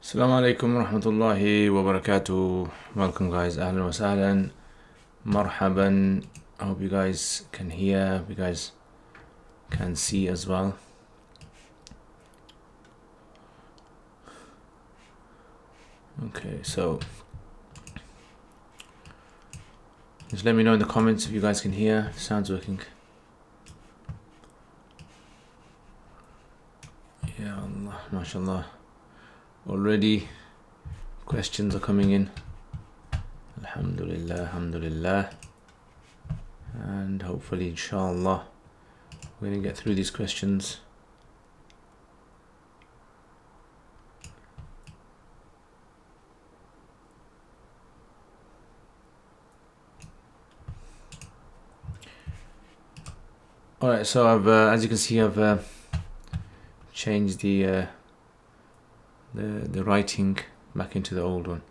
Assalamu alaikum wa rahmatullahi wa barakatuh. Welcome guys, ahlan wa sahlan, marhaban. I hope you guys can hear, hope you guys can see as well. Okay, so just let me know in the comments if you guys can hear, if sound's working. Ya Allah, mashallah. Already questions are coming in. Alhamdulillah, alhamdulillah. And hopefully, inshallah, we're going to get through these questions. Alright, so I've, as you can see, I've changed the writing back into the old one,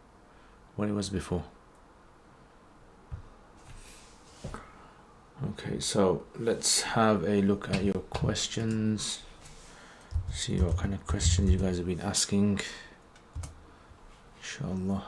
what it was before. Okay, so let's have a look at your questions, see what kind of questions you guys have been asking, inshallah.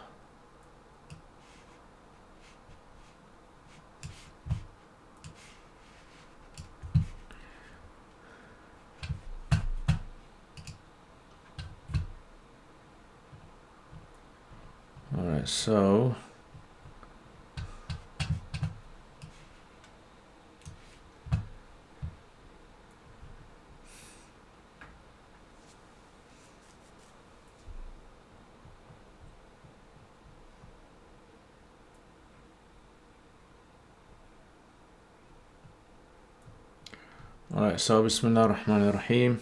Alright, so Bismillah ar-Rahman ar-Rahim.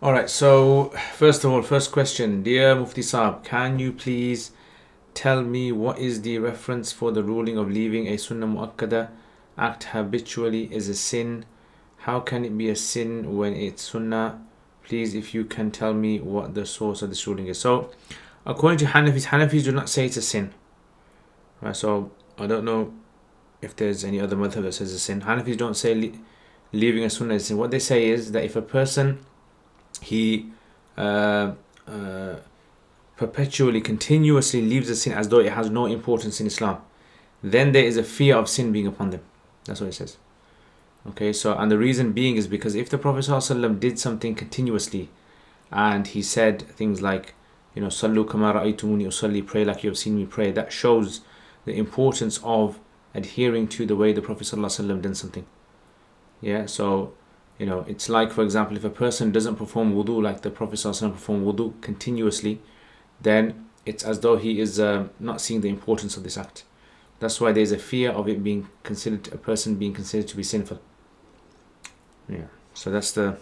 Alright, so first of all, first question. Dear Mufti Saab, can you please tell me what is the reference for the ruling of leaving a Sunnah Muakkada act habitually is a sin? How can it be a sin when it's Sunnah? Please, if you can tell me what the source of this ruling is. So, according to Hanafis do not say it's a sin. Right, so I don't know if there's any other madhab that says it's a sin. Hanafis don't say leaving a Sunnah is a sin. What they say is that if a person he perpetually, continuously leaves a sin as though it has no importance in Islam, then there is a fear of sin being upon them. That's what it says. Okay, so and the reason being is because if the Prophet ﷺ did something continuously and he said things like, you know, Sallu kama ra'aytumuni usalli, pray like you have seen me pray, that shows the importance of adhering to the way the Prophet ﷺ did something. Yeah, so you know, it's like, for example, if a person doesn't perform wudu like the Prophet ﷺ performed wudu continuously, then it's as though he is not seeing the importance of this act. That's why there's a fear of it being considered, a person being considered to be sinful. Yeah, so that's the.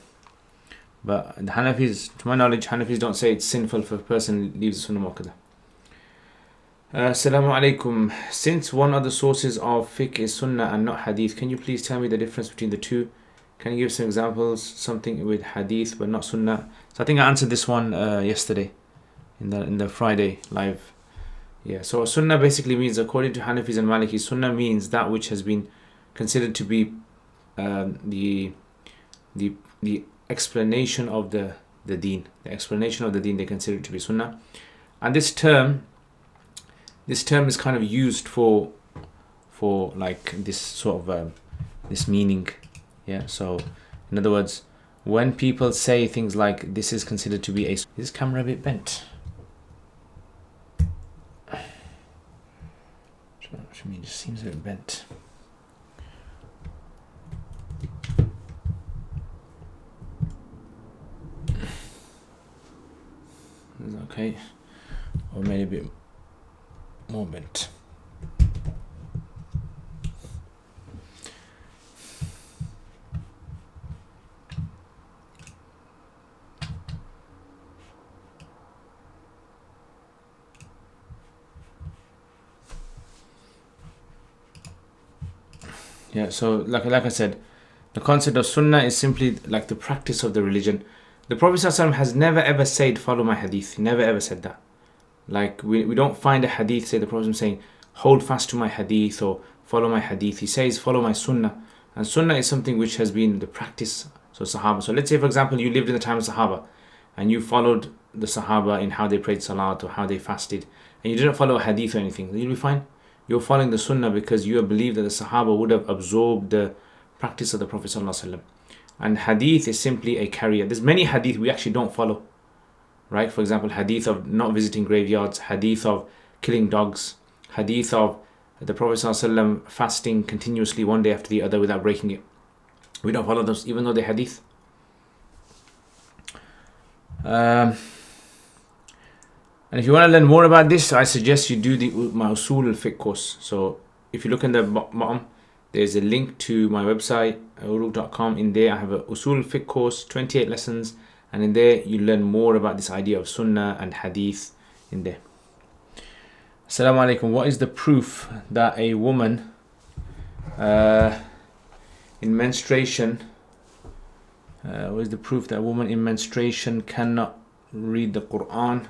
But the Hanafis, to my knowledge, Hanafis don't say it's sinful if a person leaves the Sunnah Muakkada. Assalamu alaikum. Since one of the sources of fiqh is Sunnah and not Hadith, can you please tell me the difference between the two? Can you give some examples, something with Hadith but not Sunnah? So I think I answered this one yesterday in the Friday live. Yeah, so Sunnah basically means, according to Hanafis and Malikis, Sunnah means that which has been considered to be the explanation of the deen. The explanation of the deen they consider it to be Sunnah. And this term is kind of used for like this sort of this meaning. Yeah, so in other words, when people say things like this is considered to be a... Is this camera a bit bent? What I mean, it just seems a bit bent. Okay, or maybe a bit more bent. Yeah, so like I said, the concept of Sunnah is simply like the practice of the religion. The Prophet ﷺ has never ever said, follow my hadith. He never ever said that. Like we don't find a hadith say the Prophet saying, hold fast to my hadith or follow my hadith. He says follow my sunnah. And sunnah is something which has been the practice. So Sahaba. So let's say for example you lived in the time of Sahaba and you followed the Sahaba in how they prayed Salat or how they fasted, and you didn't follow a hadith or anything, then you'll be fine. You're following the Sunnah because you believe that the Sahaba would have absorbed the practice of the Prophet ﷺ. And hadith is simply a carrier. There's many hadith we actually don't follow. Right? For example, hadith of not visiting graveyards, hadith of killing dogs, hadith of the Prophet ﷺ fasting continuously one day after the other without breaking it. We don't follow those even though they're hadith. And if you want to learn more about this, I suggest you do my Usul al-Fiqh course. So if you look in the bottom, there's a link to my website, uruk.com. In there I have a Usul al-Fiqh course, 28 lessons, and in there you learn more about this idea of Sunnah and Hadith in there. Assalamu alaikum. What is the proof that a woman in menstruation what is the proof that a woman in menstruation cannot read the Quran?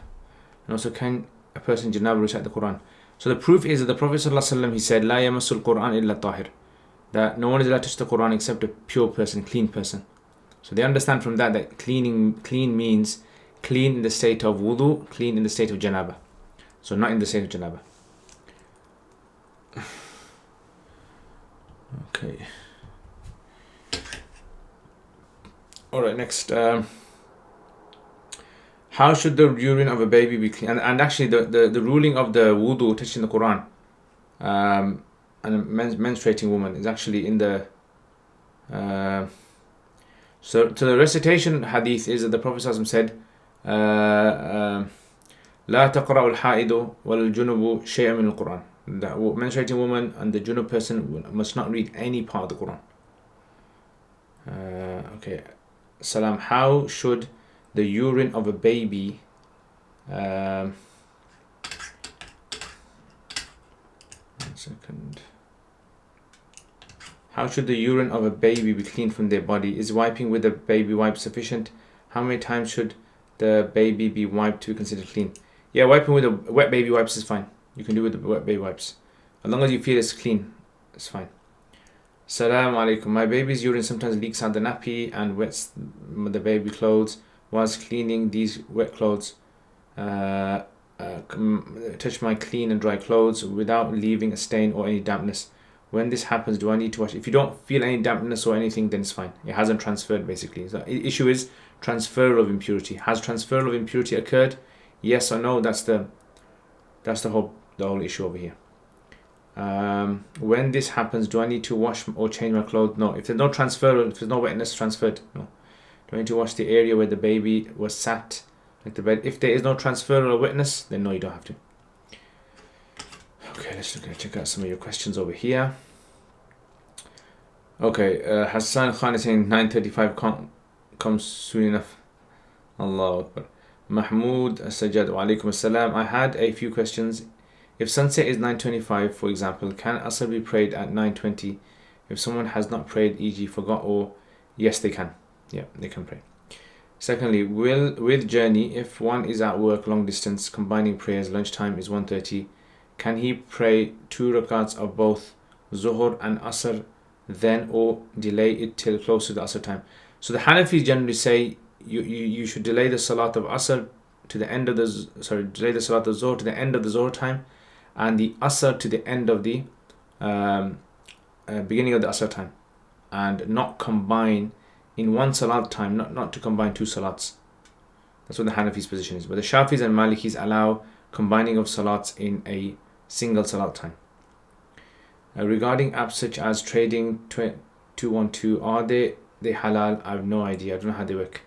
And also, can a person in janabah recite the Quran? So the proof is that the Prophet ﷺ, he said, "La yamassul Quran illa tahir," that no one is allowed to touch the Quran except a pure person, clean person. So they understand from that clean means clean in the state of wudu, clean in the state of janabah. So not in the state of janabah. Okay. All right. Next. How should the urine of a baby be clean? And actually the ruling of the wudu touching the Quran and a menstruating woman is actually in the so to the recitation hadith is that the Prophet ﷺ said لا تقرأ الحائض والجنب شيئا من القرآن. The menstruating woman and the junub person must not read any part of the Quran. Okay. Salam. How should the urine of a baby one second. How should the urine of a baby be cleaned from their body? Is wiping with a baby wipe sufficient? How many times should the baby be wiped to be considered clean? Yeah, wiping with a wet baby wipes is fine. You can do it with the wet baby wipes. As long as you feel it's clean, it's fine. Assalamu alaikum. My baby's urine sometimes leaks out the nappy and wets the baby clothes. Whilst cleaning these wet clothes, touch my clean and dry clothes without leaving a stain or any dampness. When this happens, do I need to wash? If you don't feel any dampness or anything, then it's fine. It hasn't transferred, basically. So the issue is transfer of impurity. Has transfer of impurity occurred? Yes or no? That's the whole issue over here. When this happens, do I need to wash or change my clothes? No. If there's no transfer, if there's no wetness transferred, no. Do I need to wash the area where the baby was sat, like the bed? If there is no transfer or wetness, then no, you don't have to. Okay, let's check out some of your questions over here. Okay, Hassan Khan is saying 9:35 can't come soon enough. Allahu Akbar. Mahmoud Sajjad, wa alaikum assalam. I had a few questions. If sunset is 9:25, for example, can Asr be prayed at 9:20? If someone has not prayed, e.g. forgot, or yes, they can. Yeah, they can pray. Secondly, with journey, if one is at work long distance, combining prayers, lunchtime is 1:30, can he pray 2 rakats of both Zuhr and Asr then, or delay it till close to the Asr time? So the Hanafis generally say you should delay the Salat of Asr to the end of delay the Salat of Zuhr to the end of the Zuhr time, and the Asr to the end of the beginning of the Asr time, and not combine in one Salat time, not to combine 2 Salats. That's what the Hanafis' position is. But the Shafis and Malikis allow combining of Salats in a single Salat time. Regarding apps such as Trading 212, are they halal? I have no idea. I don't know how they work.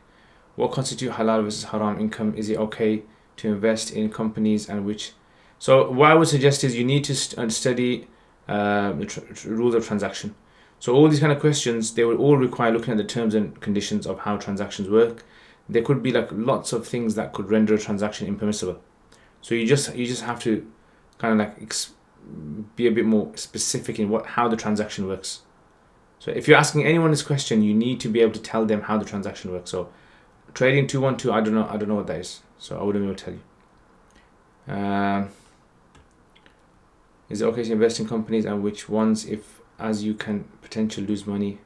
What constitutes halal versus haram income? Is it okay to invest in companies and which? So what I would suggest is you need to study the rules of transaction. So all these kind of questions, they will all require looking at the terms and conditions of how transactions work. There could be like lots of things that could render a transaction impermissible. So you just have to kind of like be a bit more specific in how the transaction works. So if you're asking anyone this question, you need to be able to tell them how the transaction works. So Trading 212, I don't know what that is. So I wouldn't be able to tell you. Is it okay to invest in companies, and which ones, if as you can potentially lose money?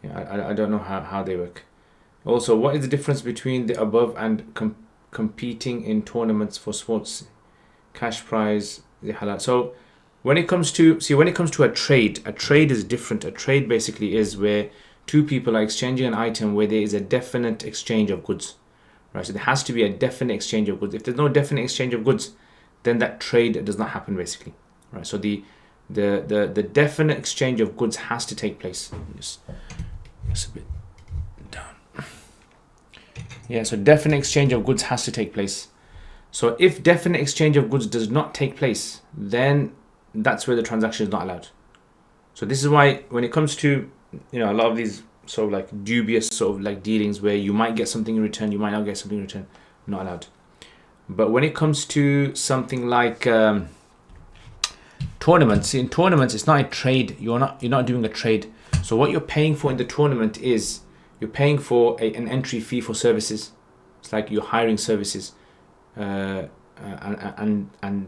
Yeah, I don't know how they work. Also, what is the difference between the above and competing in tournaments for sports cash prize, the halal? So when it comes to a trade is different. A trade basically is where two people are exchanging an item where there is a definite exchange of goods, right? So there has to be a definite exchange of goods. If there's no definite exchange of goods, then that trade does not happen basically, right? So the definite exchange of goods has to take place. Just a bit down. Yeah, so definite exchange of goods has to take place. So if definite exchange of goods does not take place, then that's where the transaction is not allowed. So this is why when it comes to, a lot of these sort of like dubious sort of like dealings where you might get something in return, you might not get something in return, not allowed. But when it comes to something like tournaments, in tournaments it's not a trade. You're not doing a trade. So what you're paying for in the tournament is you're paying for an entry fee for services. It's like you're hiring services, and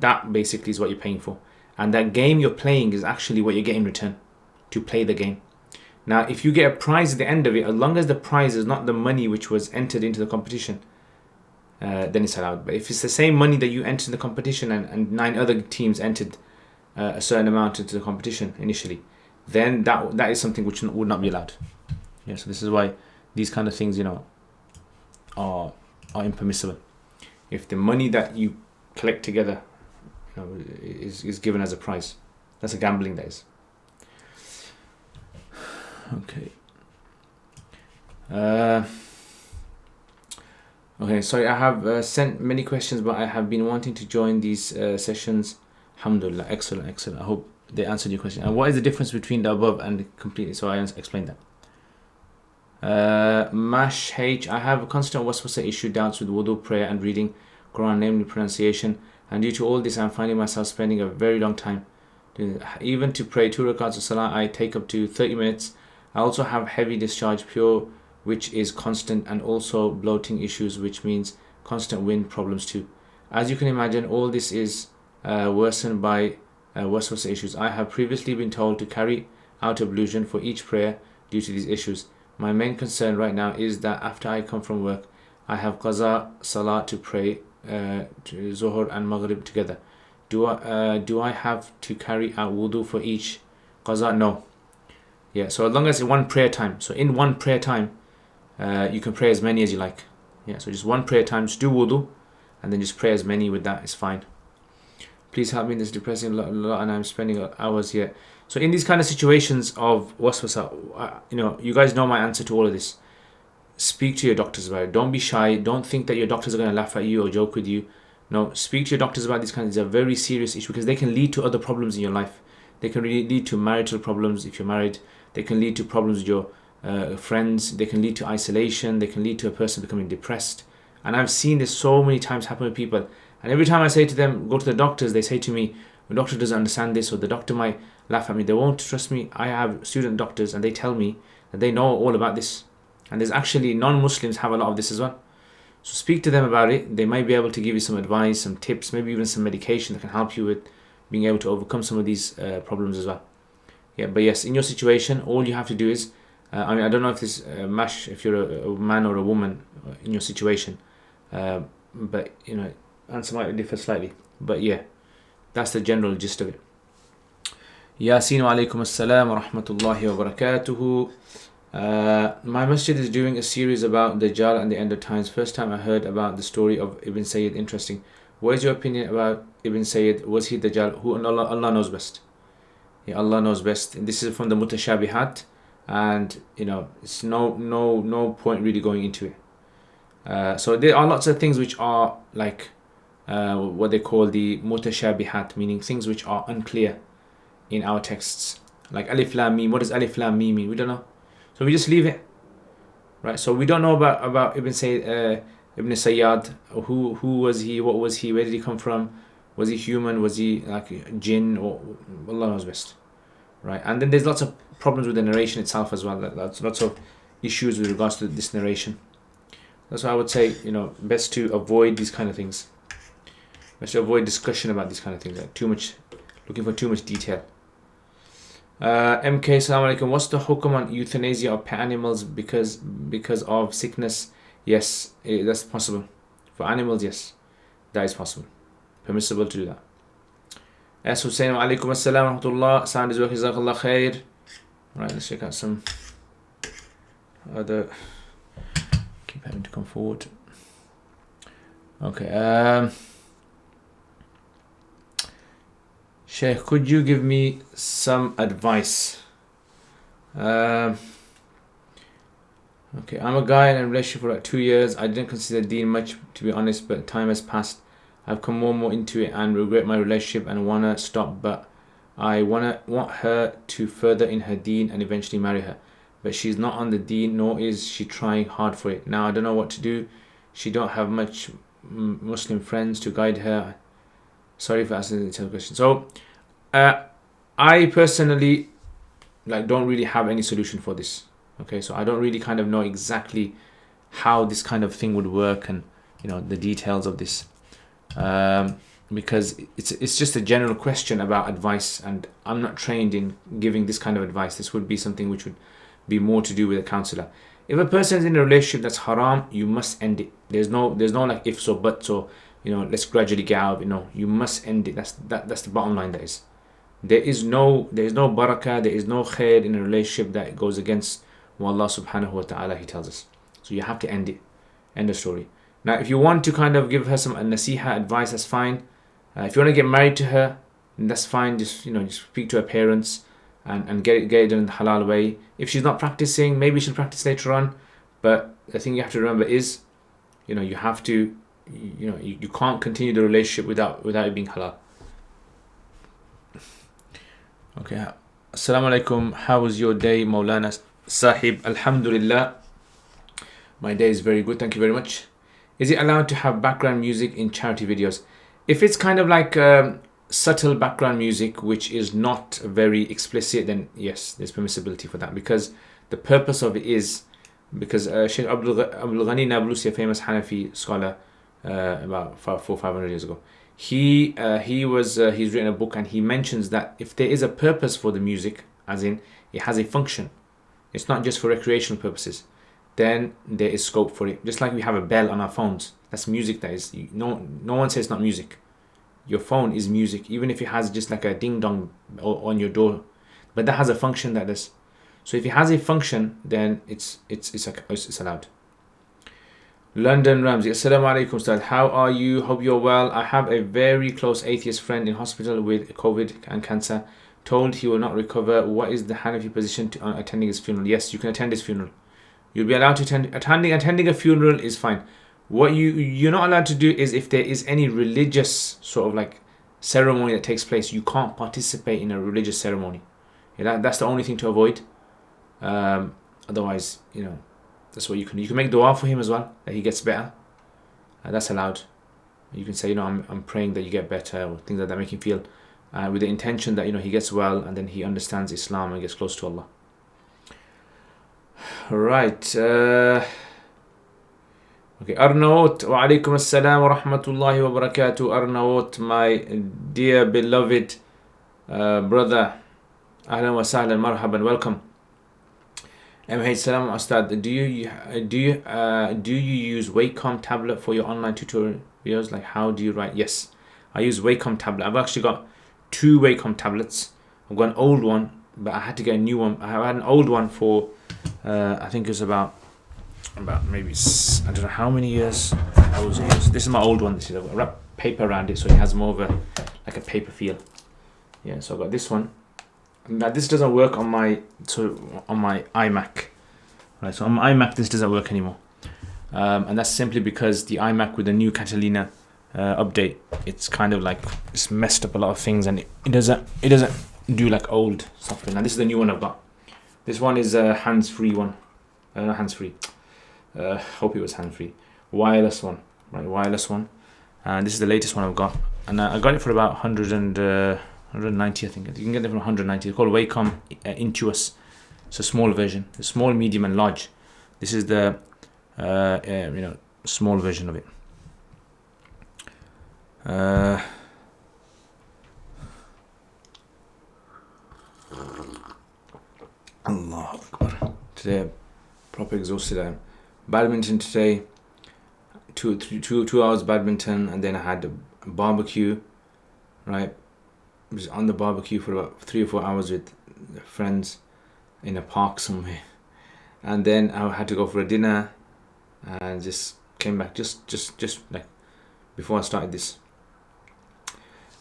that basically is what you're paying for. And that game you're playing is actually what you get in return to play the game. Now, if you get a prize at the end of it, as long as the prize is not the money which was entered into the competition, then it's allowed. But if it's the same money that you entered in the competition and 9 other teams entered a certain amount into the competition initially, then that is something which would not be allowed. Yeah, so this is why these kind of things, are impermissible. If the money that you collect together, is given as a prize, that's a gambling, that is. Okay. Okay, sorry, I have sent many questions, but I have been wanting to join these sessions. Alhamdulillah, excellent. I hope they answered your question. And what is the difference between the above and completely? So I explained that. Mash H, I have a constant waswasa issue, doubts with wudu, prayer and reading Quran, namely pronunciation. And due to all this, I'm finding myself spending a very long time. Even to pray 2 rakats of salah, I take up to 30 minutes. I also have heavy discharge, pure, which is constant, and also bloating issues, which means constant wind problems too. As you can imagine, all this is worsened by waswasa issues. I have previously been told to carry out ablution for each prayer due to these issues. My main concern right now is that after I come from work, I have qaza salah to pray to Zuhr and Maghrib together. Do I have to carry out wudu for each qaza? No. Yeah, so as long as it's one prayer time. So in one prayer time, you can pray as many as you like. Yeah, so just one prayer time, just do wudu, and then just pray as many with that, it's fine. Please help me in this depressing lot, and I'm spending hours here. So in these kind of situations of waswasa, you guys know my answer to all of this. Speak to your doctors about it. Don't be shy. Don't think that your doctors are going to laugh at you or joke with you. No, speak to your doctors about these kinds of things. These are very serious issues because they can lead to other problems in your life. They can really lead to marital problems if you're married. They can lead to problems with your friends. They can lead to isolation. They can lead to a person becoming depressed. And I've seen this so many times happen with people. And every time I say to them, go to the doctors, they say to me, the doctor doesn't understand this, or the doctor might laugh at me. They won't trust me. I have student doctors and they tell me that they know all about this. And there's actually non-Muslims have a lot of this as well. So speak to them about it. They might be able to give you some advice, some tips, maybe even some medication that can help you with being able to overcome some of these problems as well. Yeah, but yes, in your situation, all you have to do is, I don't know if this mash, if you're a man or a woman in your situation, but answer might differ slightly. But yeah, that's the general gist of it. Yasin wa alaikum assalam wa rahmatullahi wa barakatuhu. My masjid is doing a series about Dajjal and the end of times. First time I heard about the story of Ibn Sayyid. Interesting. What is your opinion about Ibn Sayyid? Was he Dajjal? Who? Allah knows best. Yeah, Allah knows best. And this is from the Mutashabihat, and it's no point really going into it. So there are lots of things which are like what they call the Mutashabihat, meaning things which are unclear in our texts. Like Alif Lam Mim. What does Alif Lam Mim mean? We don't know. So we just leave it, right? So we don't know about Ibn Sayyad. Who was he? What was he? Where did he come from? Was he human? Was he like a jinn? Or Allah knows best, right? And then there's lots of problems with the narration itself as well. That's lots of issues with regards to this narration. That's why I would say, best to avoid these kind of things. Best to avoid discussion about these kind of things. Like too much looking for too much detail. MK, Assalamu alaikum. What's the hukum on euthanasia of pet animals because of sickness? Yes, that's possible. For animals, yes, that is possible. Permissible to do that. As Hussein, wa alaikum assalam wa rahmatullah. Sound is working, jazakallah khair. Right, let's check out some other. Keep having to come forward. Okay. Sheikh, could you give me some advice? Okay, I'm a guy in a relationship for like 2 years. I didn't consider deen much, to be honest, but time has passed. I've come more and more into it and regret my relationship and wanna stop, but I want her to further in her deen and eventually marry her. But she's not on the deen, nor is she trying hard for it. Now I don't know what to do. She don't have much Muslim friends to guide her. Sorry for asking the question. So, I personally don't really have any solution for this. Okay, so I don't really kind of know exactly how this kind of thing would work and the details of this, because it's just a general question about advice, and I'm not trained in giving this kind of advice. This would be something which would be more to do with a counselor. If a person is in a relationship that's haram, you must end it. There's no like ifs or buts or let's gradually get out. You must end it. That's the bottom line. There is no barakah, there is no khair in a relationship that goes against what Allah subhanahu wa ta'ala He tells us. So you have to end it. End the story. Now if you want to kind of give her some nasiha advice, that's fine. If you want to get married to her, that's fine. Just speak to her parents and get it done in the halal way. If she's not practicing, maybe she'll practice later on. But the thing you have to remember is, you have to, you can't continue the relationship without it being halal. Okay. Assalamu alaikum. How was your day, Maulana Sahib? Alhamdulillah. My day is very good. Thank you very much. Is it allowed to have background music in charity videos? If it's kind of like subtle background music which is not very explicit, then yes, there's permissibility for that, because the purpose of it is because Sheikh Abdul Ghani Nablusi, a famous Hanafi scholar, about 400-500 years ago, he's written a book and he mentions that if there is a purpose for the music, as in it has a function, it's not just for recreational purposes, then there is scope for it. Just like we have a bell on our phones, that's music. That is, no one says it's not music. Your phone is music, even if it has just like a ding dong on your door, but that has a function that does. So if it has a function, then it's allowed. London Ramsey, Assalamu alaikum Ustad. How are you? Hope you're well. I have a very close atheist friend in hospital with COVID and cancer. Told he will not recover. What is the Hanafi position on attending his funeral? Yes, you can attend his funeral. You'll be allowed to attending a funeral is fine. What you're not allowed to do is, if there is any religious sort of like ceremony that takes place, you can't participate in a religious ceremony. That's the only thing to avoid. Otherwise, that's what you can do. You can make dua for him as well, that he gets better. That's allowed. You can say, I'm praying that you get better, or things like that, make him feel with the intention that he gets well, and then he understands Islam and gets close to Allah. Right. Okay, Arnaut, wa alaikum assalam wa rahmatullahi wa barakatuh. Arnaut, my dear beloved brother, ahlan wa sahlan, marhaban, welcome. MH salam Ustad, do you use Wacom tablet for your online tutorial videos? Like, how do you write? Yes, I use Wacom tablet. I've actually got 2 Wacom tablets. I've got an old one, but I had to get a new one. I had an old one for I think it was about maybe, I don't know how many years. This is my old one. This is, I've wrapped paper around it so it has more of a paper feel. Yeah, so I've got this one. Now this doesn't work on my iMac. Right, so on my iMac this doesn't work anymore, and that's simply because the iMac with the new Catalina update, it's kind of like it's messed up a lot of things, and it doesn't do like old software. Now this is the new one I've got. This one is a hands-free one. Not hands-free. Hope it was hands-free. Wireless one, right? Wireless one. And this is the latest one I've got, and I got it for about 190, I think. You can get it for 190. It's called Wacom Intuos. It's a small version. The small, medium, and large. This is the small version of it. Allah Akbar. Today I'm proper exhausted. I am. Badminton today. 2 hours badminton, and then I had a barbecue. Right, I was on the barbecue for about 3 or 4 hours with friends in a park somewhere, and then I had to go for a dinner, and just came back just like before I started this.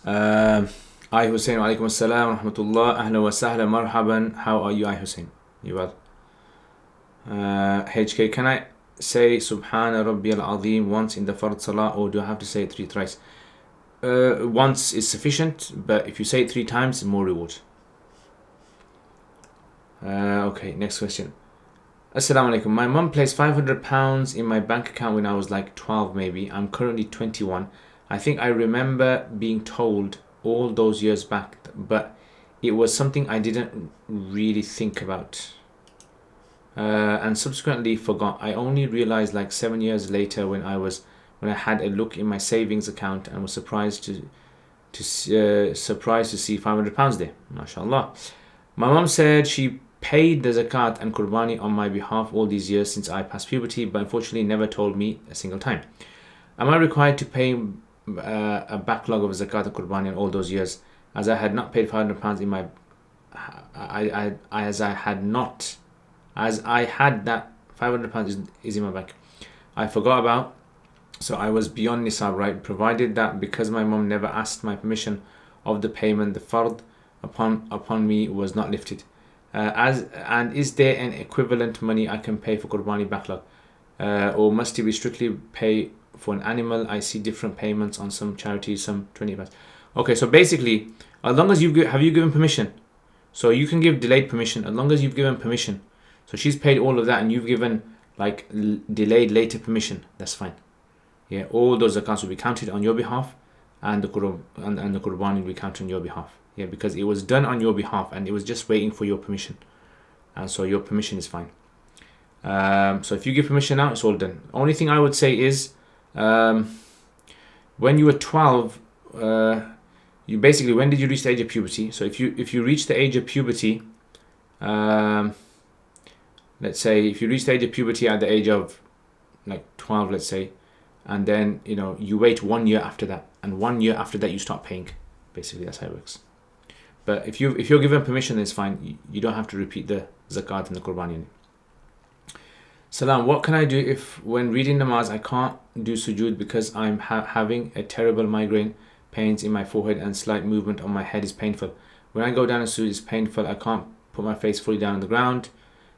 I Hussein, wa alaikum assalam wa rahmatullah, ahla wa sahla, marhaban. How are you, I Hussein? You well? HK, can I say Subhana Rabbiyal Azim once in the Fard Salah, or do I have to say it 3 thrice? Once is sufficient, but if you say it 3 times, it's more reward. Okay, next question. Assalamu alaikum. My mum placed £500 in my bank account when I was like 12 maybe. I'm currently 21. I think I remember being told all those years back, but it was something I didn't really think about. And subsequently forgot. I only realized like 7 years later when I had a look in my savings account and was surprised to see £500 there. MashaAllah. My mum said she paid the zakat and qurbani on my behalf all these years since I passed puberty, but unfortunately never told me a single time. Am I required to pay a backlog of zakat and qurbani in all those years, as I had not paid £500 in my as I had that £500 is in my bank I forgot about, so I was beyond nisab, right? Provided that because my mom never asked my permission of the payment, the fard upon me was not lifted. And is there an equivalent money I can pay for qurbani backlog, or must it be strictly pay for an animal? I see different payments on some charities, some 20 pounds. Okay, so basically, as long as you given permission, so you can give delayed permission as long as you've given permission. So she's paid all of that, and you've given like delayed later permission. That's fine. Yeah, all those accounts will be counted on your behalf, and the qurbani will be counted on your behalf. Yeah, because it was done on your behalf and it was just waiting for your permission, and so your permission is fine. So if you give permission now, it's all done. Only thing I would say is, when you were 12, you basically, when did you reach the age of puberty? So if you reach the age of puberty, let's say if you reach the age of puberty at the age of like 12, let's say, and then you wait 1 year after that, and 1 year after that you start paying. Basically, that's how it works. But if you're given permission, then it's fine. You don't have to repeat the zakat and the qurbani. Salam, what can I do if when reading namaz I can't do sujood because I'm having a terrible migraine, pains in my forehead and slight movement on my head is painful. When I go down and sujood, it's painful. I can't put my face fully down on the ground.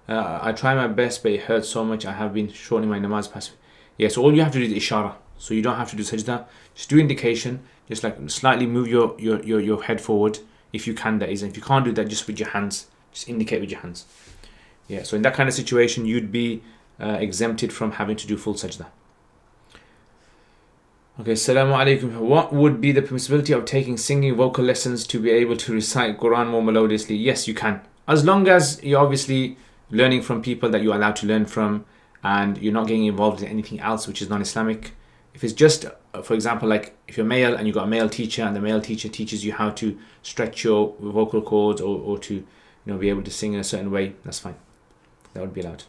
I try my best, but it hurts so much. I have been shortening my namaz past. Yeah, so all you have to do is ishara. So you don't have to do sajda. Just do indication. Just like slightly move your head forward if you can, that is. And if you can't do that, just with your hands. Just indicate with your hands. Yeah, so in that kind of situation, you'd be exempted from having to do full sajda. Okay, Assalamu alaikum. What would be the permissibility of taking singing vocal lessons to be able to recite Quran more melodiously? Yes, you can. As long as you're obviously learning from people that you're allowed to learn from, and you're not getting involved in anything else which is non-Islamic. If it's just, for example, like if you're male and you've got a male teacher and the male teacher teaches you how to stretch your vocal cords or to be able to sing in a certain way, that's fine. That would be allowed.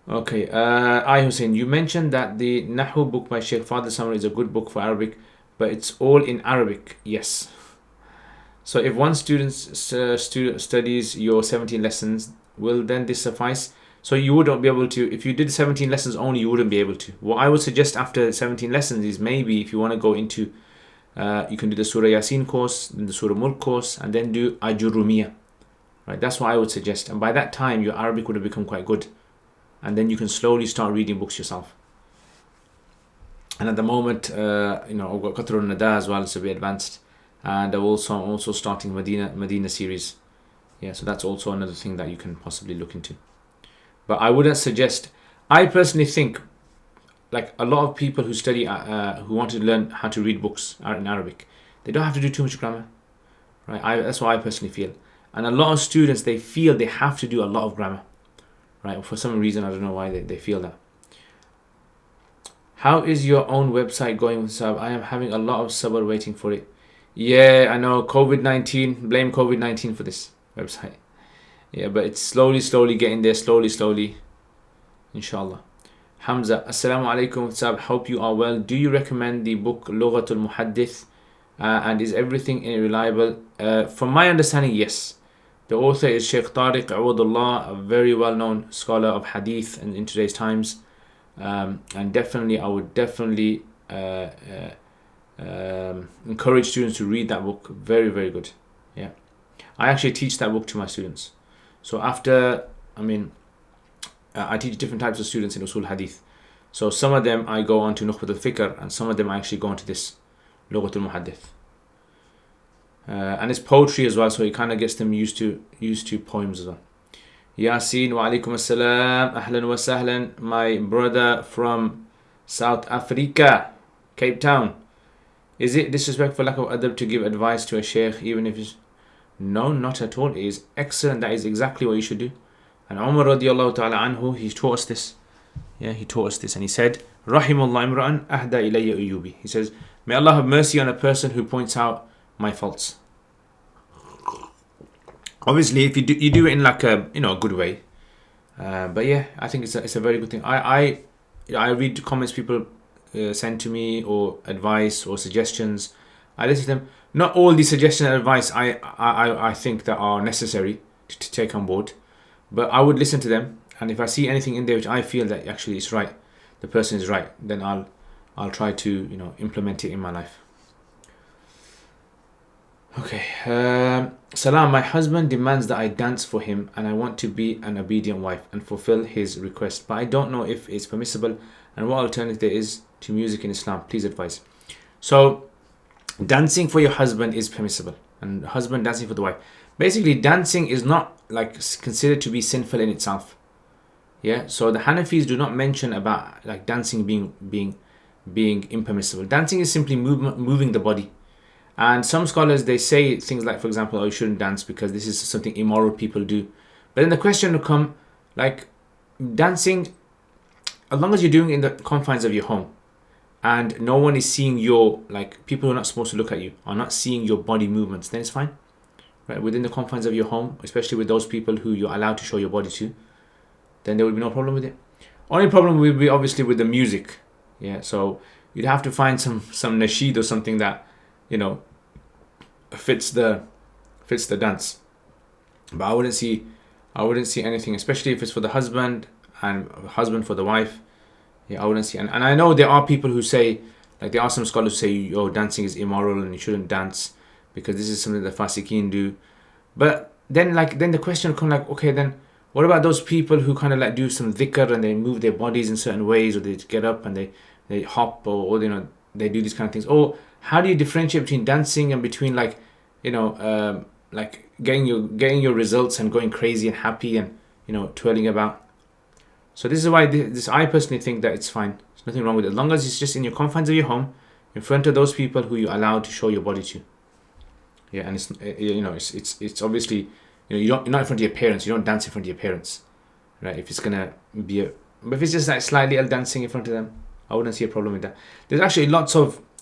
Okay, I Hussein, you mentioned that the Nahu book by Sheikh Fadl Samar is a good book for Arabic, but it's all in Arabic. Yes. So if one student studies your 17 lessons, will then this suffice? So you wouldn't be able to, if you did 17 lessons only, you wouldn't be able to. What I would suggest after 17 lessons is maybe if you want to go into, you can do the Surah Yasin course, then the Surah Mulk course, and then do Ajurumiyah. Right, that's what I would suggest. And by that time, your Arabic would have become quite good. And then you can slowly start reading books yourself. And at the moment, I've got Qatrul Nada as well, so be advanced. And I'm also starting Medina series. Yeah, so that's also another thing that you can possibly look into. But I wouldn't suggest. I personally think, like a lot of people who study, who want to learn how to read books in Arabic, they don't have to do too much grammar, right? That's what I personally feel. And a lot of students, they feel they have to do a lot of grammar, right? For some reason, I don't know why they feel that. How is your own website going with Sab? I am having a lot of sabr waiting for it. Yeah, I know. COVID-19. Blame COVID-19 for this website. Yeah, but it's slowly getting there. Slowly. Inshallah. Hamza, Assalamu alaikum. Sab, hope you are well. Do you recommend the book Lughatul Muhaddith? And is everything in it reliable? From my understanding, yes. The author is Sheikh Tariq Awadullah, a very well-known scholar of Hadith in today's times. And definitely, I would definitely encourage students to read that book. Very good. Yeah, I actually teach that book to my students. So I teach different types of students in Usul Hadith. So some of them I go on to Nukhbat al-Fikr, and some of them I actually go on to this Lughat al-Muhaddith. And it's poetry as well, so it kind of gets them used to poems as well. Yasin, wa alaikum assalam, ahlan wa sahlan, my brother from South Africa, Cape Town. Is it disrespectful, lack of adab, to give advice to a sheikh even if it's... No, not at all. It is excellent. That is exactly what you should do. And Umar radiallahu ta'ala anhu, he taught us this. Yeah, he taught us this, and he said, Rahimullah imra'an ahda ilayya uyubi. He says, may Allah have mercy on a person who points out my faults. Obviously, if you do it in like a good way. But yeah, I think it's a very good thing. I read comments people send to me, or advice or suggestions. I listen to them. Not all the suggestions and advice I think that are necessary to take on board, but I would listen to them. And if I see anything in there which I feel that actually is right, the person is right, then I'll try to implement it in my life. Okay. Salam, my husband demands that I dance for him, and I want to be an obedient wife and fulfill his request, but I don't know if it's permissible and what alternative there is to music in Islam. Please advise. So, dancing for your husband is permissible, and husband dancing for the wife. Basically, dancing is not like considered to be sinful in itself. Yeah. So the Hanafis do not mention about like dancing being impermissible. Dancing is simply moving the body. And some scholars, they say things like, for example, oh, you shouldn't dance because this is something immoral people do. But then the question will come, like, dancing, as long as you're doing it in the confines of your home, and no one is seeing people who are not supposed to look at you are not seeing your body movements, then it's fine. Right? Within the confines of your home, especially with those people who you're allowed to show your body to, then there would be no problem with it. Only problem will be obviously with the music. Yeah, so you'd have to find some nasheed or something that fits the dance. But I wouldn't see anything, especially if it's for the husband and husband for the wife. Yeah, I wouldn't see. And I know there are people who say, like, there are some scholars who say, dancing is immoral and you shouldn't dance because this is something that fasiqeen do. But then the question will come like, okay, then what about those people who kind of like do some dhikr and they move their bodies in certain ways, or they get up and they hop, or they do these kind of things? Or how do you differentiate between dancing and between like getting your results and going crazy and happy and twirling about? So this is why I personally think that it's fine. There's nothing wrong with it, as long as it's just in your confines of your home, in front of those people who you're allowed to show your body to. Yeah, and it's obviously you're not in front of your parents. You don't dance in front of your parents, right? If it's gonna be but if it's just like slightly dancing in front of them, I wouldn't see a problem with that. There's actually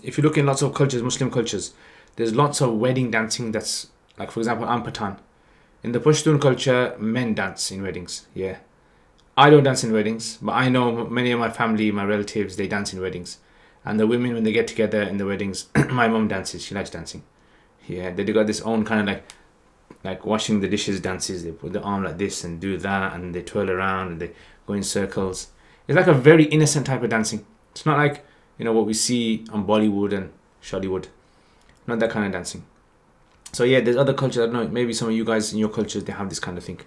if you look in lots of cultures, Muslim cultures, there's lots of wedding dancing that's like, for example, Ampatan. In the Pashtun culture, men dance in weddings. Yeah. I don't dance in weddings, but I know many of my family, my relatives, they dance in weddings. And the women, when they get together in the weddings, my mom dances. She likes dancing. Yeah, they got this own kind of like washing the dishes dances. They put the arm like this and do that, and they twirl around and they go in circles. It's like a very innocent type of dancing. It's not like what we see on Bollywood and Shollywood. Not that kind of dancing. So yeah, there's other cultures. I don't know, maybe some of you guys in your cultures, they have this kind of thing.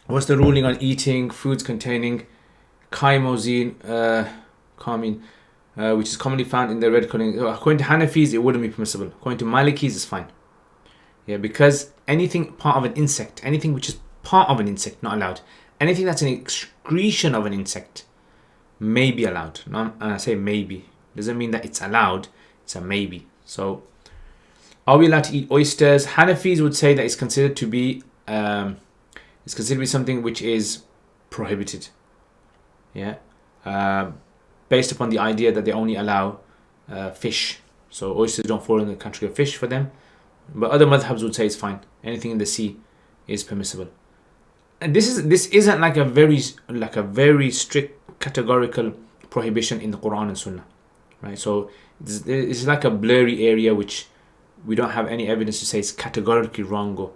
What's the ruling on eating foods containing chymosin, which is commonly found in the red coloring? According to Hanafis, it wouldn't be permissible. According to Malikis, it's fine. Yeah, because anything part of an insect, anything which is part of an insect, not allowed. Anything that's an excretion of an insect may be allowed. And I say maybe. Doesn't mean that it's allowed. It's a maybe. So, are we allowed to eat oysters? Hanafis would say that it's considered to be something which is prohibited. Yeah, based upon the idea that they only allow fish. So oysters don't fall in the category of fish for them. But other madhabs would say it's fine. Anything in the sea is permissible. And this isn't like a very strict categorical prohibition in the Quran and Sunnah, right? So it's like a blurry area which we don't have any evidence to say it's categorically wrong. Or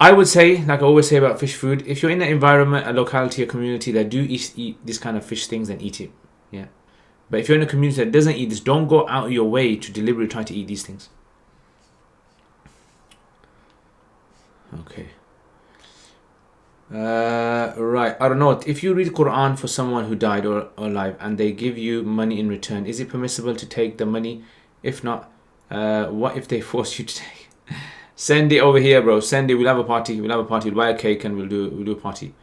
I would say, like I always say about fish food, if you're in an environment, a locality, a community that do eat this kind of fish things, then eat it. Yeah. But if you're in a community that doesn't eat this, don't go out of your way to deliberately try to eat these things. Okay. Right. I don't know. If you read Quran for someone who died or alive and they give you money in return, is it permissible to take the money? If not, what if they force you to take? Send it over here, bro. Send it. We'll have a party. We'll buy a cake and we'll do a party.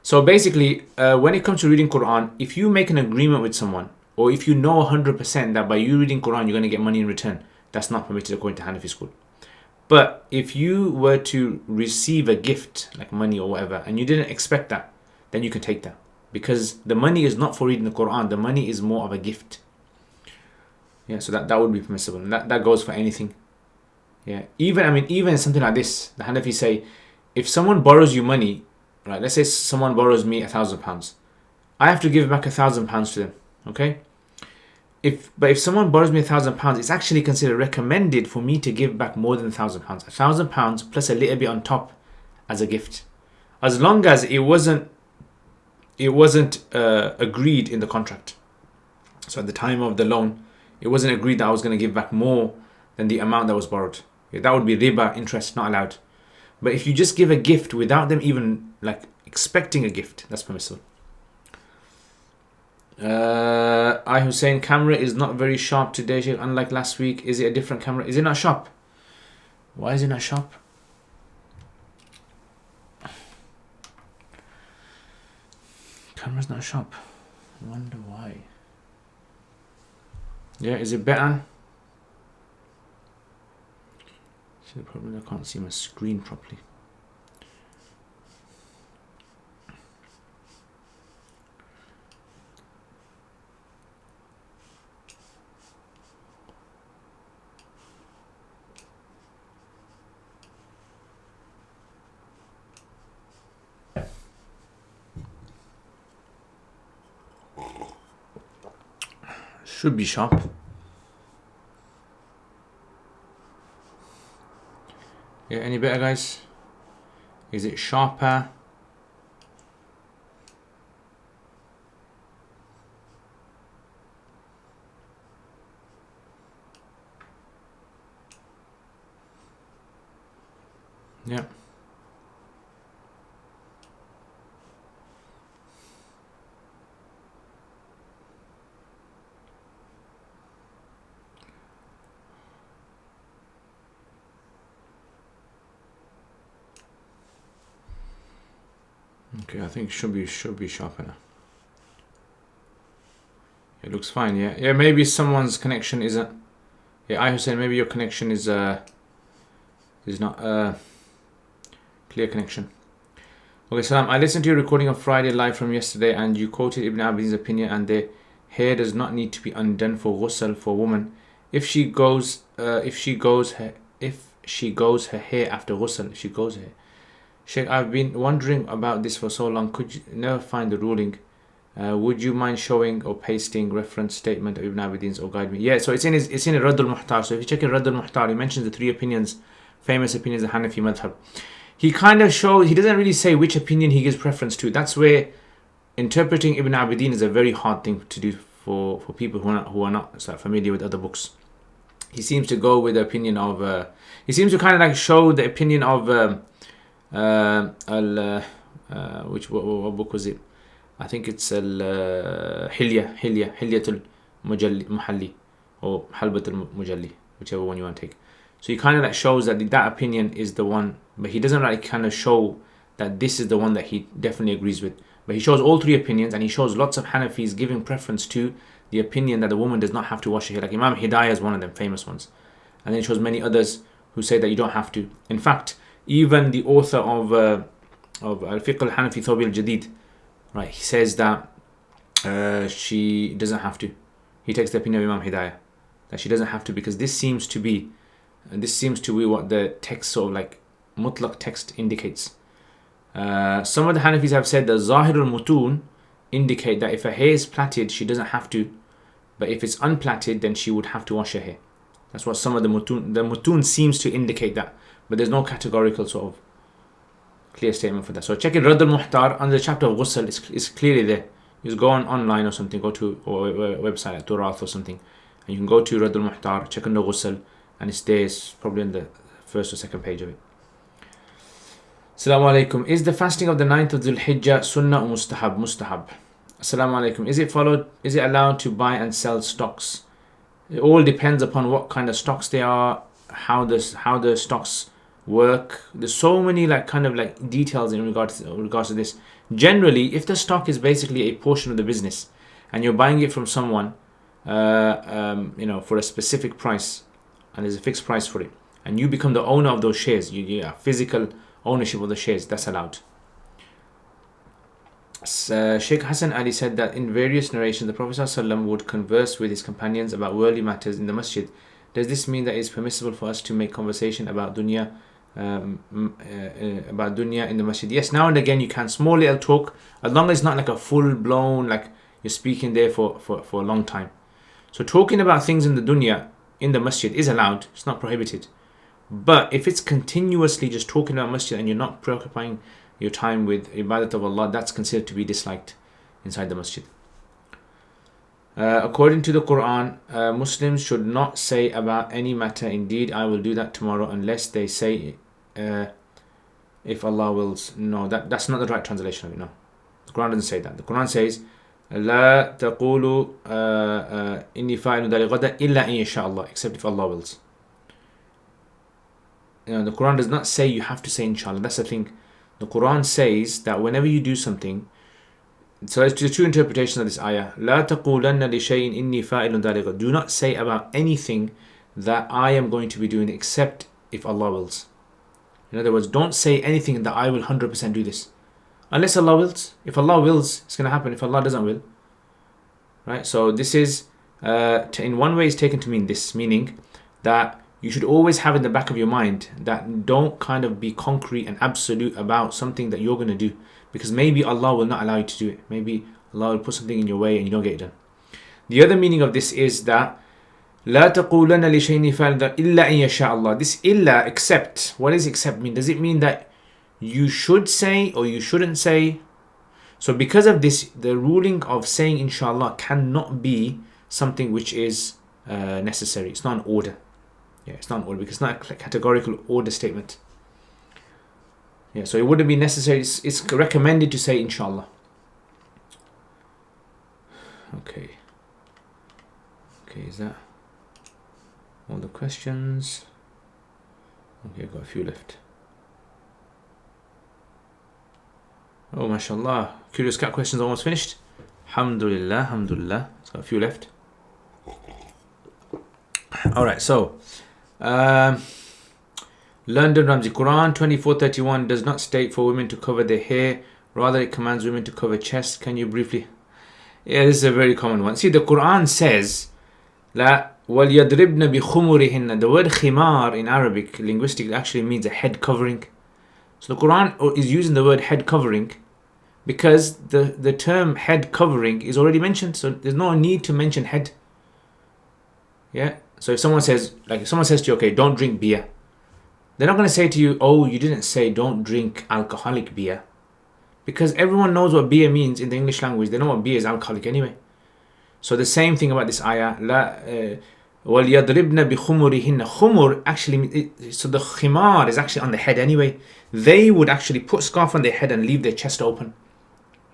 So basically, when it comes to reading Quran, if you make an agreement with someone, or if you know 100% that by you reading Quran you're going to get money in return, that's not permitted according to Hanafi school. But if you were to receive a gift, like money or whatever, and you didn't expect that, then you can take that. Because the money is not for reading the Quran. The money is more of a gift. Yeah, so that would be permissible. And that goes for anything. Yeah, even something like this, the Hanafi say, if someone borrows you money, right? Let's say someone borrows me £1,000, I have to give back £1,000 to them. Okay. If someone borrows me £1,000, it's actually considered recommended for me to give back more than £1,000, £1,000 plus a little bit on top as a gift, as long as it wasn't agreed in the contract. So at the time of the loan, it wasn't agreed that I was going to give back more than the amount that was borrowed. That would be riba, interest, not allowed. But if you just give a gift without them even like expecting a gift, that's permissible. Hussein, camera is not very sharp today, Sheikh, unlike last week. Is it a different camera? Is it not sharp? Why is it not sharp? Camera's not sharp. I wonder why. Yeah, is it better? See, the problem is I can't see my screen properly. Should be sharp. Yeah, any better, guys? Is it sharper? Yeah. Okay, I think it should be sharper now. It looks fine, yeah. Yeah, maybe someone's connection isn't. Yeah, Hussein, maybe your connection is not clear connection. Okay, Salam. I listened to your recording of Friday live from yesterday, and you quoted Ibn Abidin's opinion, and the hair does not need to be undone for ghusl for a woman if she goes her hair after ghusl. Sheikh, I've been wondering about this for so long. Could you never find the ruling? Would you mind showing or pasting reference statement of Ibn Abidin's or guide me? Yeah, so it's in Radd al-Muhtar. So if you check in Radd al-Muhtar, he mentions the three opinions, famous opinions of Hanafi madhab. He kind of shows, he doesn't really say which opinion he gives preference to. That's where interpreting Ibn Abidin is a very hard thing to do for people who are not familiar with other books. He seems to go with the opinion of, he seems to kind of like show the opinion of, what book was it? I think it's Hilyatul Mujalli or Halbatul Mujalli, whichever one you want to take. So he kind of like shows that opinion is the one, but he doesn't like kind of show that this is the one that he definitely agrees with. But he shows all three opinions, and he shows lots of Hanafis giving preference to the opinion that the woman does not have to wash her hair. Like Imam Hidayah is one of them, famous ones. And then he shows many others who say that you don't have to. In fact, even the author of Al-Fiqh al-Hanafi Thawbi al-Jadid, right, he says that she doesn't have to. he takes the opinion of Imam Hidayah, that she doesn't have to, because this seems to be what the text sort of like mutlaq text indicates. Some of the Hanafis have said that Zahirul Mutun indicate that if her hair is plaited, she doesn't have to, but if it's unplaited, then she would have to wash her hair. That's what some of the Mutun seems to indicate that, but there's no categorical sort of clear statement for that. So check it, Radd al-Muhtar, under the chapter of Ghusl, it's clearly there. You just go online or something, go to a website like Turath or something, and you can go to Radd al-Muhtar, check on the Ghusl, and it's there, it's probably on the first or second page of it. Assalamu alaikum. Is the fasting of the 9th of Dhul Hijjah sunnah or mustahab? Mustahab. Assalamu alaikum. Is it allowed to buy and sell stocks? It all depends upon what kind of stocks they are, how the stocks work. There's so many details in regards to this. Generally, if the stock is basically a portion of the business and you're buying it from someone for a specific price, and there's a fixed price for it, and you become the owner of those shares, you have physical ownership of the shares, that's allowed. Sheikh Hassan Ali said that in various narrations the Prophet ﷺ would converse with his companions about worldly matters in the masjid. Does this mean that it's permissible for us to make conversation about dunya in the masjid? Yes, now and again you can, small little talk, as long as it's not like a full blown, like you're speaking there for a long time. So talking about things in the dunya in the masjid is allowed, it's not prohibited. But if it's continuously just talking about masjid and you're not preoccupying your time with ibadat of Allah, that's considered to be disliked inside the masjid. According to the Quran, Muslims should not say about any matter, indeed I will do that tomorrow, unless they say if Allah wills. No, that's not the right translation of it. No, the Quran doesn't say that. The Quran says لا تقولوا إني فاعل ذلك غدا إلا إن شاء الله, except if Allah wills. The Quran does not say you have to say inshallah. That's the thing. The Quran says that whenever you do something, so there's two interpretations of this ayah. لا تقولن لشيء إني فاعل ذلك. Do not say about anything that I am going to be doing except if Allah wills. In other words, don't say anything that I will 100% do this, unless Allah wills. If Allah wills, it's going to happen. If Allah doesn't will, right? So this is in one way is taken to mean this, meaning that you should always have in the back of your mind that don't kind of be concrete and absolute about something that you're going to do, because maybe Allah will not allow you to do it. Maybe Allah will put something in your way and you don't get it done. The other meaning of this is that لا تقولن لشيء فعل إلا إن يشاء الله. This illa, except, what does except mean? Does it mean that you should say or you shouldn't say? So because of this, the ruling of saying inshallah cannot be something which is necessary. It's not an order. Yeah, it's not an order because it's not a categorical order statement. Yeah, so it wouldn't be necessary. It's recommended to say inshallah. Okay, is that all the questions? Okay, I've got a few left. Oh, mashallah. Curious Cat questions almost finished. Alhamdulillah. It's got a few left. Alright, so London Ramsey, Quran 24:31 does not state for women to cover their hair, rather it commands women to cover chest. Can you briefly? Yeah, this is a very common one. See, the Quran says that وَلْيَضْرِبْنَ بِخُمُرِهِنَّ. The word khimar in Arabic linguistically actually means a head covering. So the Quran is using the word head covering because the term head covering is already mentioned, so there's no need to mention head. Yeah. So if someone says to you, okay, don't drink beer, they're not going to say to you, oh, you didn't say don't drink alcoholic beer, because everyone knows what beer means in the English language. They know what beer is alcoholic anyway. So the same thing about this ayah, وَلْيَضْرِبْنَ بِخُمُرِهِنَّ. Khumur actually, so the khimar is actually on the head anyway. They would actually put scarf on their head and leave their chest open.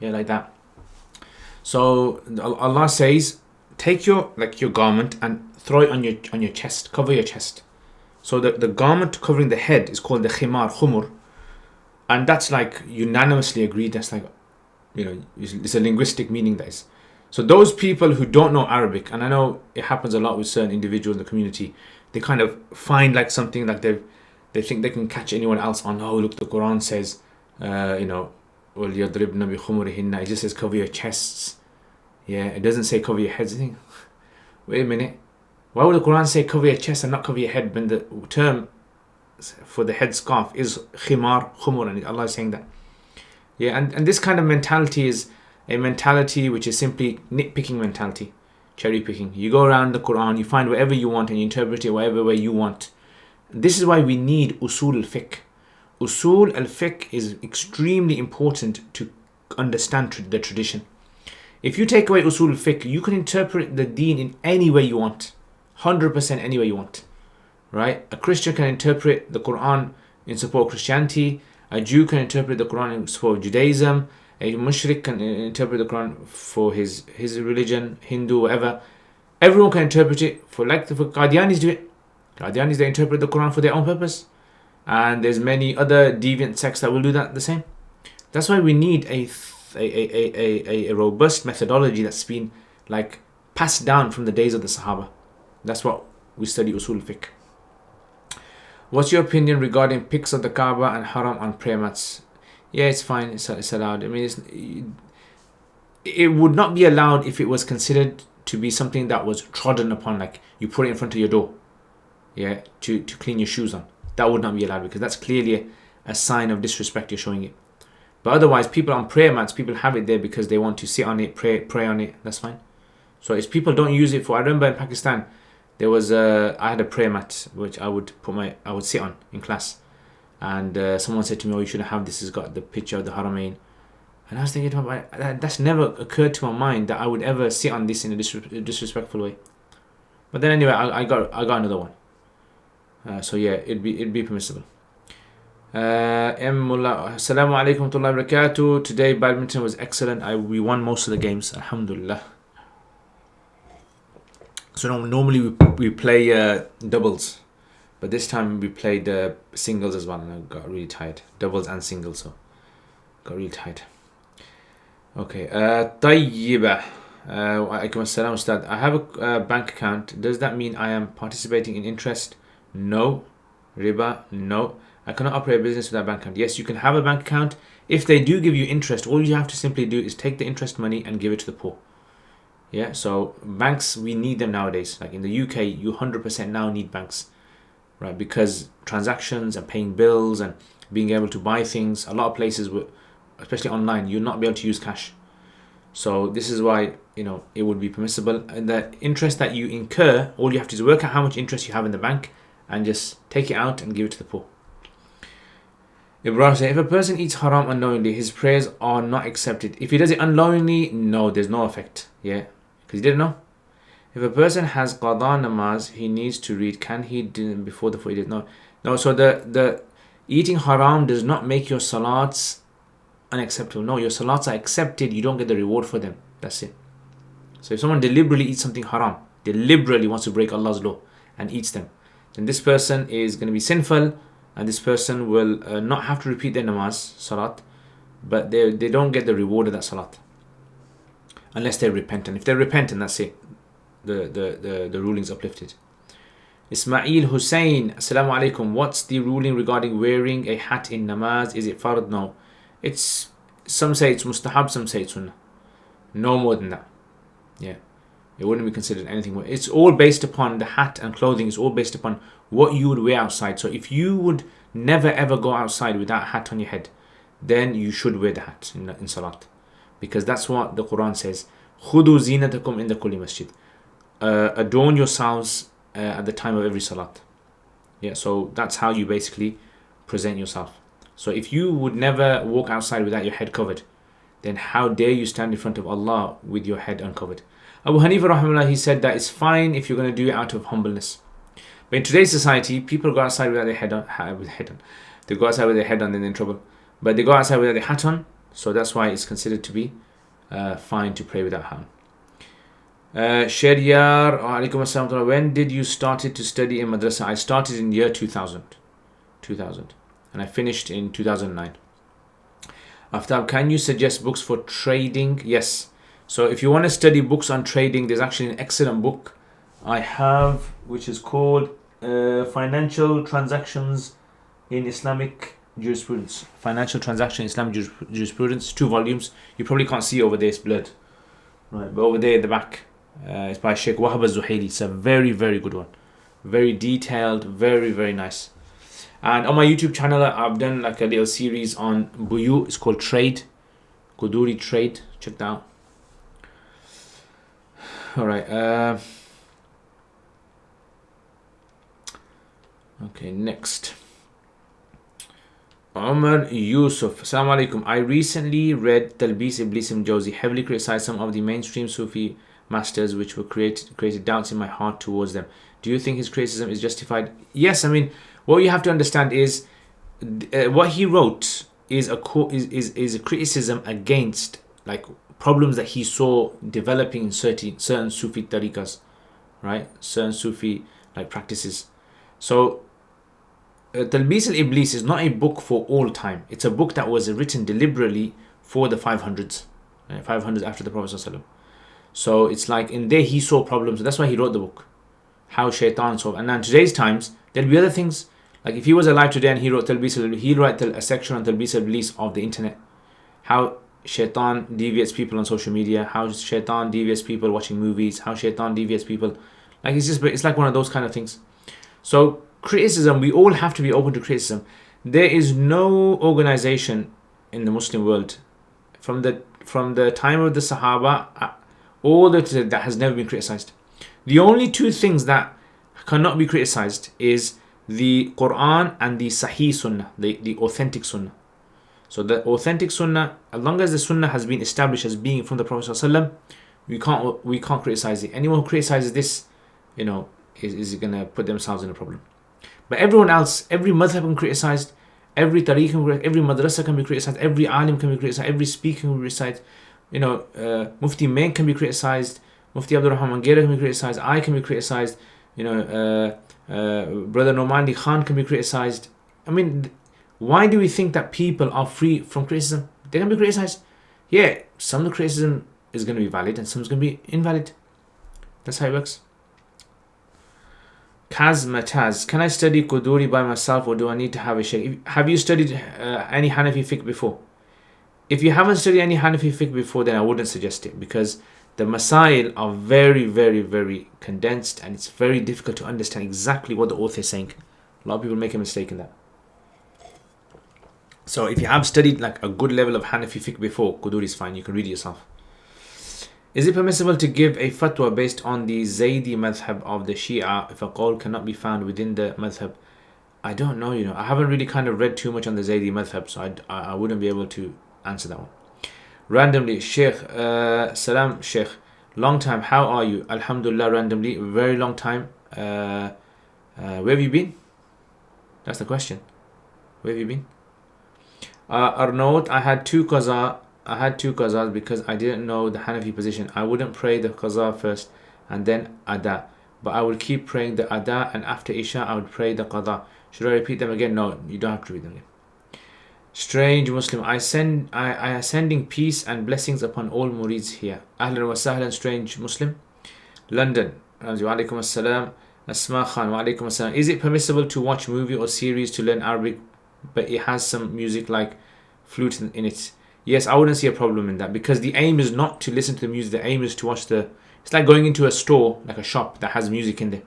Yeah, like that. So Allah says, take your garment and throw it on your chest, cover your chest. So the garment covering the head is called the khumur, and that's like unanimously agreed. That's like, it's a linguistic meaning that is. So those people who don't know Arabic, and I know it happens a lot with certain individuals in the community, they kind of find like something like they think they can catch anyone else on. Oh, look, the Quran says, وَلْيَضْرِبْنَ بِخُمُرِهِنَّ. It just says cover your chests. Yeah, it doesn't say cover your heads. wait a minute, why would the Quran say cover your chest and not cover your head when the term for the head scarf is khimar, khumur, and Allah is saying that? Yeah, and this kind of mentality is a mentality which is simply nitpicking mentality, cherry picking. You go around the Quran, you find whatever you want and you interpret it whatever way you want. This is why we need usul al-fiqh. Usul al-fiqh is extremely important to understand the tradition. If you take away usul al-fiqh, you can interpret the deen in any way you want. 100% any way you want. Right? A Christian can interpret the Quran in support of Christianity. A Jew can interpret the Quran in support of Judaism. A mushrik can interpret the Quran for his religion, Hindu, whatever. Everyone can interpret it for Qadianis do it. Qadianis, they interpret the Quran for their own purpose. And there's many other deviant sects that will do that the same. That's why we need a robust methodology that's been like passed down from the days of the Sahaba. That's what we study usul fiqh. What's your opinion regarding pics of the Kaaba and Haram on prayer mats? Yeah, it's fine. It's allowed. I mean, it would not be allowed if it was considered to be something that was trodden upon, like you put it in front of your door, yeah, to clean your shoes on. That would not be allowed because that's clearly a sign of disrespect you're showing it. But otherwise, people on prayer mats, people have it there because they want to sit on it, pray on it. That's fine. So if people don't use it for, I remember in Pakistan, there was I had a prayer mat which I would sit on in class, and someone said to me, "Oh, you shouldn't have this. It's got the picture of the Haramain." And I was thinking, that's never occurred to my mind that I would ever sit on this in a disrespectful way. But then anyway, I got another one. So yeah, it'd be permissible. Assalamu alaikum wa rahmatullahi wa barakatuh. Today badminton was excellent. We won most of the games, alhamdulillah. So normally we play doubles, but this time we played singles as well, and I got really tired. Doubles and singles, so got really tired. Okay, طيبة. Alaikum assalam, Ustad. I have a bank account. Does that mean I am participating in interest? No. Riba? No. I cannot operate a business without a bank account. Yes, you can have a bank account. If they do give you interest, all you have to simply do is take the interest money and give it to the poor. Yeah, so banks, we need them nowadays. Like in the UK, you 100% now need banks, right? Because transactions and paying bills and being able to buy things, a lot of places, especially online, you'll not be able to use cash. So this is why, it would be permissible. And the interest that you incur, all you have to do is work out how much interest you have in the bank and just take it out and give it to the poor. Ibrahim said, if a person eats haram unknowingly, his prayers are not accepted. If he does it unknowingly, no, there's no effect. Yeah, because he didn't know. If a person has qada namaz, he needs to read. Can he do it before the Fajr? No. So the eating haram does not make your salats unacceptable. No, your salats are accepted. You don't get the reward for them. That's it. So if someone deliberately eats something haram, deliberately wants to break Allah's law and eats them, then this person is going to be sinful, and this person will not have to repeat their namaz, salat, but they don't get the reward of that salat unless they repent. And if they repent, and that's it, the ruling's uplifted. Ismail Hussein, Assalamu alaikum. What's the ruling regarding wearing a hat in namaz? Is it fard? No. It's, some say it's mustahab, some say it's sunnah. No more than that. Yeah. It wouldn't be considered anything more. It's all based upon the hat and clothing. It's all based upon what you would wear outside. So if you would never ever go outside without a hat on your head, then you should wear the hat in salat. Because that's what the Quran says. خُذُوا زِينَتَكُمْ عِنْدَ كُلِّ masjid. Adorn yourselves at the time of every salat. Yeah, so that's how you basically present yourself. So if you would never walk outside without your head covered, then how dare you stand in front of Allah with your head uncovered? Abu Hanifa rahimahullah, he said that it's fine if you're going to do it out of humbleness. But in today's society, people go outside without their head on. They go outside with their head on, then they're in trouble. But they go outside without their hat on, so that's why it's considered to be fine to pray without hat on. Shariyar, alaikum assalam. When did you started to study in madrasa? I started in year 2000, and I finished in 2009. Aftab, can you suggest books for trading? Yes. So if you want to study books on trading, there's actually an excellent book I have, which is called Financial Transactions in Islamic Jurisprudence. Financial Transaction in Islamic Jurisprudence, 2 volumes. You probably can't see over there, it's blurred. Right, but over there at the back, It's by Sheikh Wahab al-Zuhaili. It's a very, very good one. Very detailed, very, very nice. And on my YouTube channel, I've done like a little series on Buyu. It's called Trade. Quduri Trade. Check that out. Alright. Okay, next. Umar Yusuf. Assalamu alaikum. I recently read Talbis Iblis Jawzi, heavily criticized some of the mainstream Sufi masters, which were created doubts in my heart towards them. Do you think his criticism is justified? Yes, I mean, what you have to understand is what he wrote is a criticism against like problems that he saw developing in certain Sufi tariqas, right? Certain Sufi like practices. So Talbis al-Iblis is not a book for all time. It's a book that was written deliberately for the 500s, 500s after the Prophet ﷺ. So it's like in there he saw problems. That's why he wrote the book. How shaitan saw. And now in today's times, there'll be other things. Like if he was alive today and he wrote Talbis al-Iblis, he'll write a section on Talbis al-Iblis of the internet. How shaitan deviates people on social media. How shaitan deviates people watching movies. How shaitan deviates people. Like it's like one of those kind of things. So criticism, we all have to be open to criticism. There is no organization in the Muslim world from the time of the Sahaba all the way that has never been criticized. The only two things that cannot be criticized is the Quran and the Sahih Sunnah, the authentic Sunnah. So the authentic Sunnah, as long as the Sunnah has been established as being from the Prophet ﷺ, we can't criticize it. Anyone who criticizes this, is gonna put themselves in a problem. But everyone else, every madhab can be criticized, every tariq, every madrasa can be criticized, every alim can be criticized, every speaker can be criticized. Mufti Main can be criticized, Mufti Abdul Rahman Ghera can be criticized, I can be criticized, Brother Nomandi Khan can be criticized. I mean, why do we think that people are free from criticism? They can be criticized. Yeah, some of the criticism is going to be valid and some is going to be invalid. That's how it works. Kazmataz, can I study Quduri by myself or do I need to have a shaykh? Have you studied any Hanafi fiqh before? If you haven't studied any Hanafi fiqh before, then I wouldn't suggest it, because the masail are very, very, very condensed and it's very difficult to understand exactly what the author is saying. A lot of people make a mistake in that. So if you have studied like a good level of Hanafi fiqh before, Quduri is fine, you can read it yourself. Is it permissible to give a fatwa based on the Zaydi madhab of the Shia if a qawl cannot be found within the madhab? I don't know, I haven't really kind of read too much on the Zaydi madhab, so I wouldn't be able to answer that one. Randomly, Sheikh, Salam Sheikh, long time, how are you? Alhamdulillah, randomly, very long time. Where have you been? That's the question. Where have you been? Arnaud, I had two qazas because I didn't know the Hanafi position. I wouldn't pray the qaza first and then ada, but I would keep praying the ada, and after Isha I would pray the qada. Should I repeat them again? No, you don't have to read them again. Strange Muslim, I am sending peace and blessings upon all murids here. Ahlan wa sahlan, strange Muslim. London, wa alaikum assalam. Asma Khan, wa alaikum assalam. Is it permissible to watch movie or series to learn Arabic, but it has some music like flute in it? Yes, I wouldn't see a problem in that, because the aim is not to listen to the music. The aim is to watch it's like going into a store, like a shop that has music in there.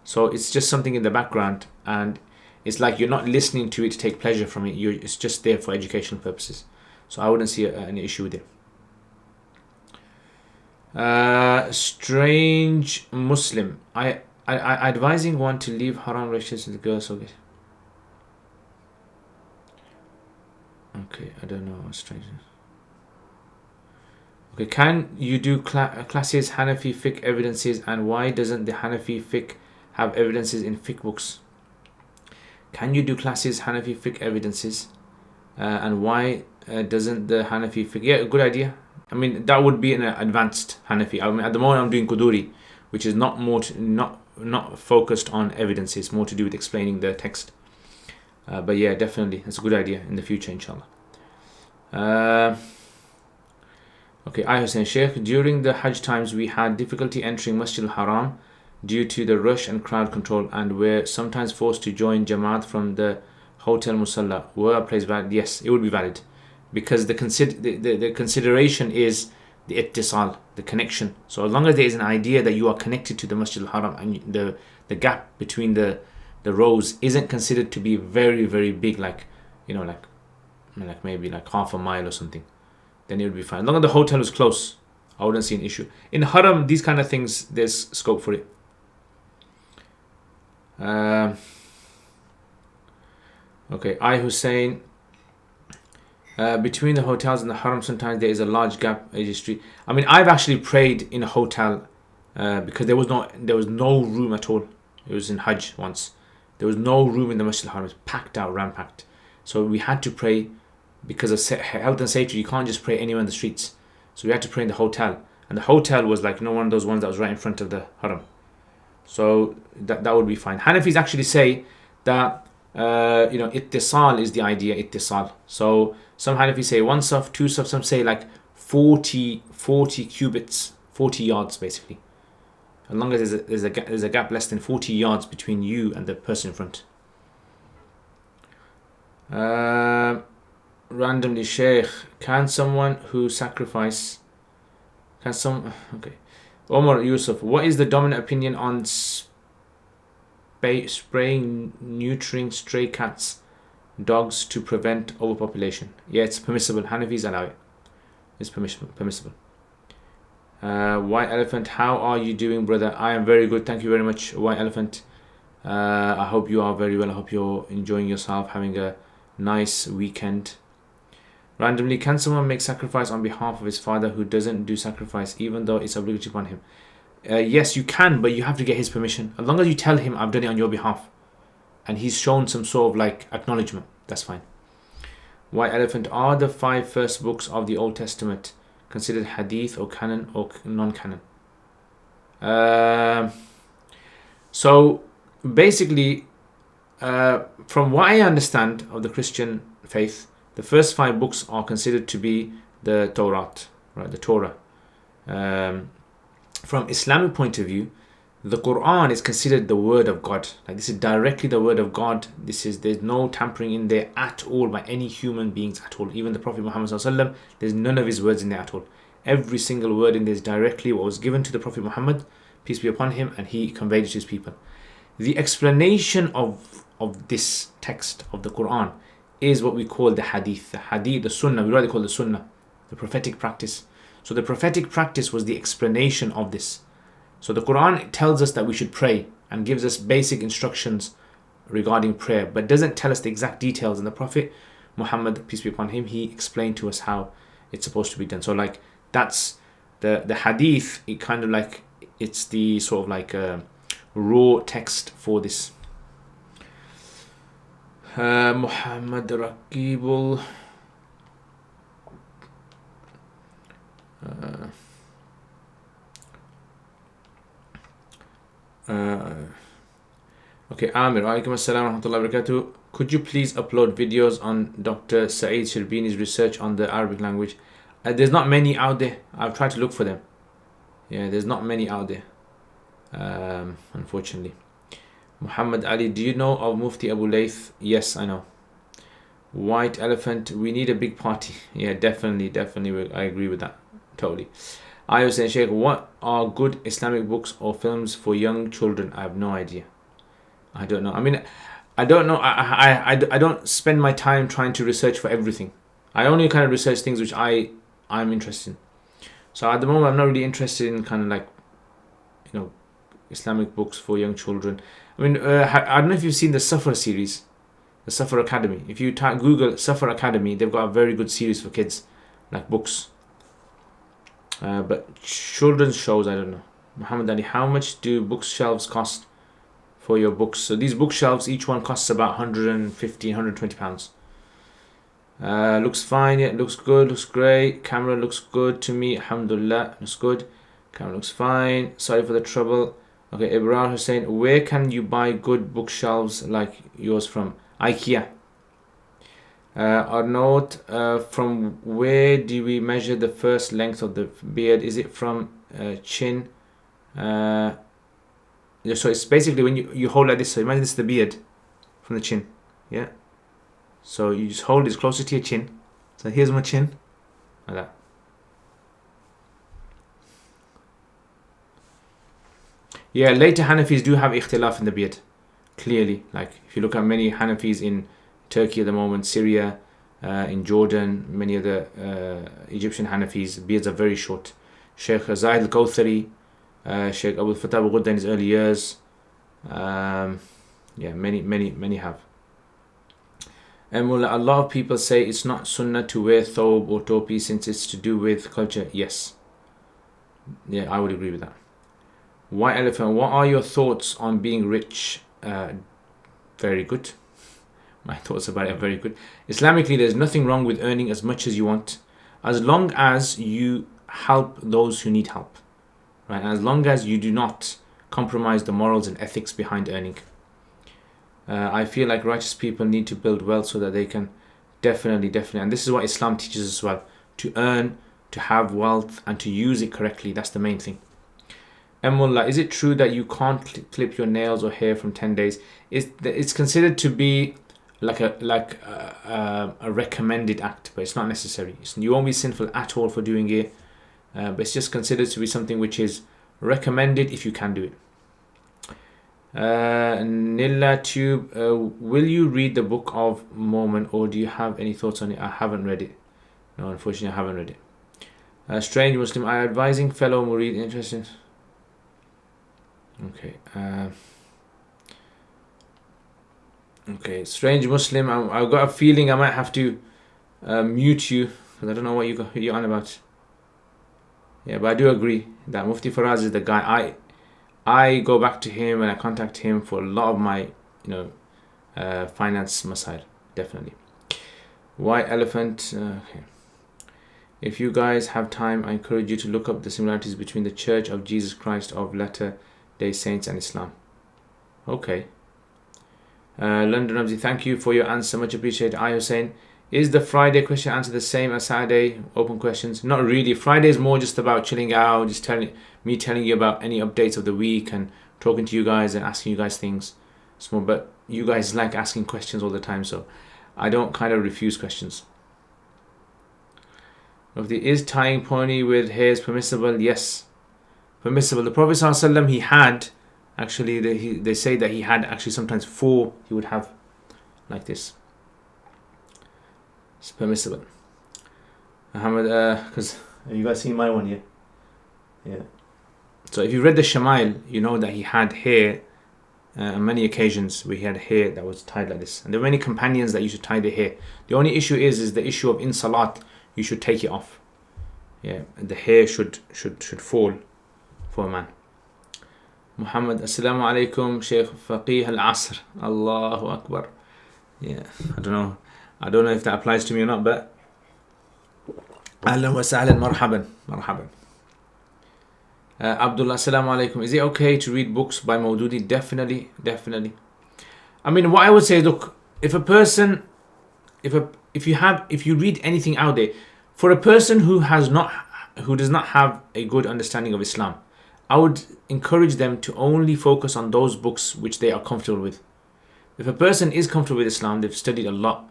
So it's just something in the background, and it's like you're not listening to it to take pleasure from it. It's just there for educational purposes. So I wouldn't see an issue with it. Strange Muslim, I advising one to leave haram relationships with the girls. Okay, I don't know. Strange. Okay, can you do classes Hanafi fiqh evidences, and why doesn't the Hanafi fiqh have evidences in fiqh books? Can you do classes Hanafi fiqh evidences, and why doesn't the Hanafi fiqh? Yeah, good idea. I mean, that would be an advanced Hanafi. I mean, at the moment I'm doing Quduri, which is not focused on evidences, more to do with explaining the text. But yeah, definitely, that's a good idea in the future, inshallah. Okay, I Hussein Sheikh, during the Hajj times we had difficulty entering Masjid al-Haram due to the rush and crowd control, and were sometimes forced to join Jamaat from the hotel Musalla. Were our place valid? Yes, it would be valid, because the consideration is the ittisal, the connection. So as long as there is an idea that you are connected to the Masjid al-Haram, and the gap between the rows isn't considered to be very, very big, like, you know, like maybe like half a mile or something, then it would be fine. As long as the hotel was close, I wouldn't see an issue. In Haram, these kind of things, there's scope for it. Okay, Hussein. Between the hotels and the Haram, sometimes there is a large gap, AJ Street. I mean, I've actually prayed in a hotel because there was no room at all. It was in Hajj once. There was no room in the Masjid al-Haram. It was packed out, ram-packed. So we had to pray because of health and safety. You can't just pray anywhere in the streets. So we had to pray in the hotel. And the hotel was like, one of those ones that was right in front of the Haram. So that would be fine. Hanafis actually say that, ittisal is the idea, ittisal. So some Hanafis say 1 saf, 2 saf, some say like 40 cubits, 40 yards basically. As long as there's a gap less than 40 yards between you and the person in front. Randomly, Sheikh, can someone who sacrifice, Omar Yusuf, what is the dominant opinion on spraying neutering stray cats, dogs to prevent overpopulation? Yeah, it's permissible. Hanafis allow it. It's permissible. White Elephant, how are you doing, brother? I am very good, thank you very much, White Elephant. I hope you are very well. I hope you're enjoying yourself, having a nice weekend. Randomly, can someone make sacrifice on behalf of his father who doesn't do sacrifice, even though it's obligatory upon him? Yes, you can, but you have to get his permission. As long as you tell him, I've done it on your behalf, and he's shown some sort of like acknowledgement, that's fine. White Elephant, are the 5 first books of the Old Testament considered hadith or canon or non-canon? So basically, from what I understand of the Christian faith, the first 5 books are considered to be the Torah, right? The Torah. From Islamic point of view, the Quran is considered the word of God. Like, this is directly the word of God. There's no tampering in there at all by any human beings at all. Even the Prophet Muhammad ﷺ, there's none of his words in there at all. Every single word in there is directly what was given to the Prophet Muhammad, peace be upon him, and he conveyed it to his people. The explanation of this text of the Quran is what we call the hadith. The hadith, the sunnah, we rather call the sunnah, the prophetic practice. So the prophetic practice was the explanation of this. So the Quran tells us that we should pray and gives us basic instructions regarding prayer, but doesn't tell us the exact details. And the Prophet Muhammad, peace be upon him, he explained to us how it's supposed to be done. So like, that's the hadith, it kind of like, it's the sort of like raw text for this. Muhammad Raqibul. Okay, Amir, alaikum assalam wa rahmatullahi wa barakatuh. Could you please upload videos on Dr. Saeed Shirbini's research on the Arabic language? There's not many out there. I've tried to look for them. Yeah, there's not many out there, unfortunately. Muhammad Ali, do you know of Mufti Abu Layth? Yes, I know. White Elephant, we need a big party. Yeah, definitely, I agree with that. Totally. I was saying, Sheikh, what are good Islamic books or films for young children? I have no idea. I don't know. I mean, I don't know. I don't spend my time trying to research for everything. I only kind of research things which I'm interested in. So at the moment, I'm not really interested in kind of like, Islamic books for young children. I mean, I don't know if you've seen the Safar series, the Safar Academy. If you Google Safar Academy, they've got a very good series for kids, like books. But children's shows, I don't know. Muhammad Ali, how much do bookshelves cost for your books? So these bookshelves, each one costs about 150, 120 pounds. Looks fine, yeah, looks good, looks great. Camera looks good to me, alhamdulillah, looks good. Camera looks fine, sorry for the trouble. Okay, Ibrahim Hussein, where can you buy good bookshelves like yours from? IKEA. Arnaud, from where do we measure the first length of the beard? Is it from chin? So it's basically when you hold like this. So imagine this is the beard from the chin. Yeah. So you just hold it closer to your chin. So here's my chin. Like that. Yeah, later Hanafis do have ikhtilaf in the beard. Clearly, like if you look at many Hanafis in Turkey at the moment, Syria, in Jordan, many of the Egyptian Hanafis, beards are very short. Sheikh Zaid al-Kawthari, Sheikh Abu Fatah al-Ghudda in his early years. Yeah, many have. And a lot of people say it's not sunnah to wear thobe or topi since it's to do with culture. Yes. Yeah, I would agree with that. White Elephant, what are your thoughts on being rich? Very good. My thoughts about it are very good. Islamically, there's nothing wrong with earning as much as you want, as long as you help those who need help, right? And as long as you do not compromise the morals and ethics behind earning. I feel like righteous people need to build wealth so that they can definitely, and this is what Islam teaches as well, to earn, to have wealth, and to use it correctly. That's the main thing. Mullah, is it true that you can't clip your nails or hair from 10 days? It's considered to be like a recommended act, but it's not necessary. You won't be sinful at all for doing it, but it's just considered to be something which is recommended if you can do it. Nilla Tube, will you read the Book of Mormon, or do you have any thoughts on it? I haven't read it. No, unfortunately, I haven't read it. Strange Muslim, I advising fellow Murid interested. Okay. Okay, Strange Muslim, I've got a feeling I might have to mute you because I don't know what you're on about. Yeah, but I do agree that Mufti Faraz is the guy. I go back to him and I contact him for a lot of my, finance masail, definitely. White Elephant, okay. If you guys have time, I encourage you to look up the similarities between the Church of Jesus Christ of Latter-day Saints and Islam. Okay. London Ramsey, thank you for your answer, much appreciated. I Hussein, is the Friday question answer the same as Saturday? Open questions? Not really. Friday is more just about chilling out, just telling you about any updates of the week and talking to you guys and asking you guys things. Small, but you guys like asking questions all the time, so I don't kind of refuse questions. Is tying pony with hairs permissible? Yes, permissible. The Prophet ﷺ, he had actually, they say that he had actually sometimes 4 he would have like this. It's permissible. Muhammad, because have you guys seen my one here? Yeah. So if you read the Shamail, you know that he had hair on many occasions where he had hair that was tied like this. And there were many companions that used to tie their hair. The only issue is the issue of in salat, you should take it off. Yeah, the hair should fall for a man. Muhammad, Assalamu alaikum, Shaykh Faqih al-Asr. Allahu Akbar. Yeah, I don't know if that applies to me or not, but Ahlan wa sahlan, marhaban. Abdullah, Assalamu alaikum. Is it okay to read books by Maududi? Definitely. I mean, what I would say is, look, if you read anything out there, for a person who does not have a good understanding of Islam, I would encourage them to only focus on those books which they are comfortable with. If a person is comfortable with Islam, they've studied a lot,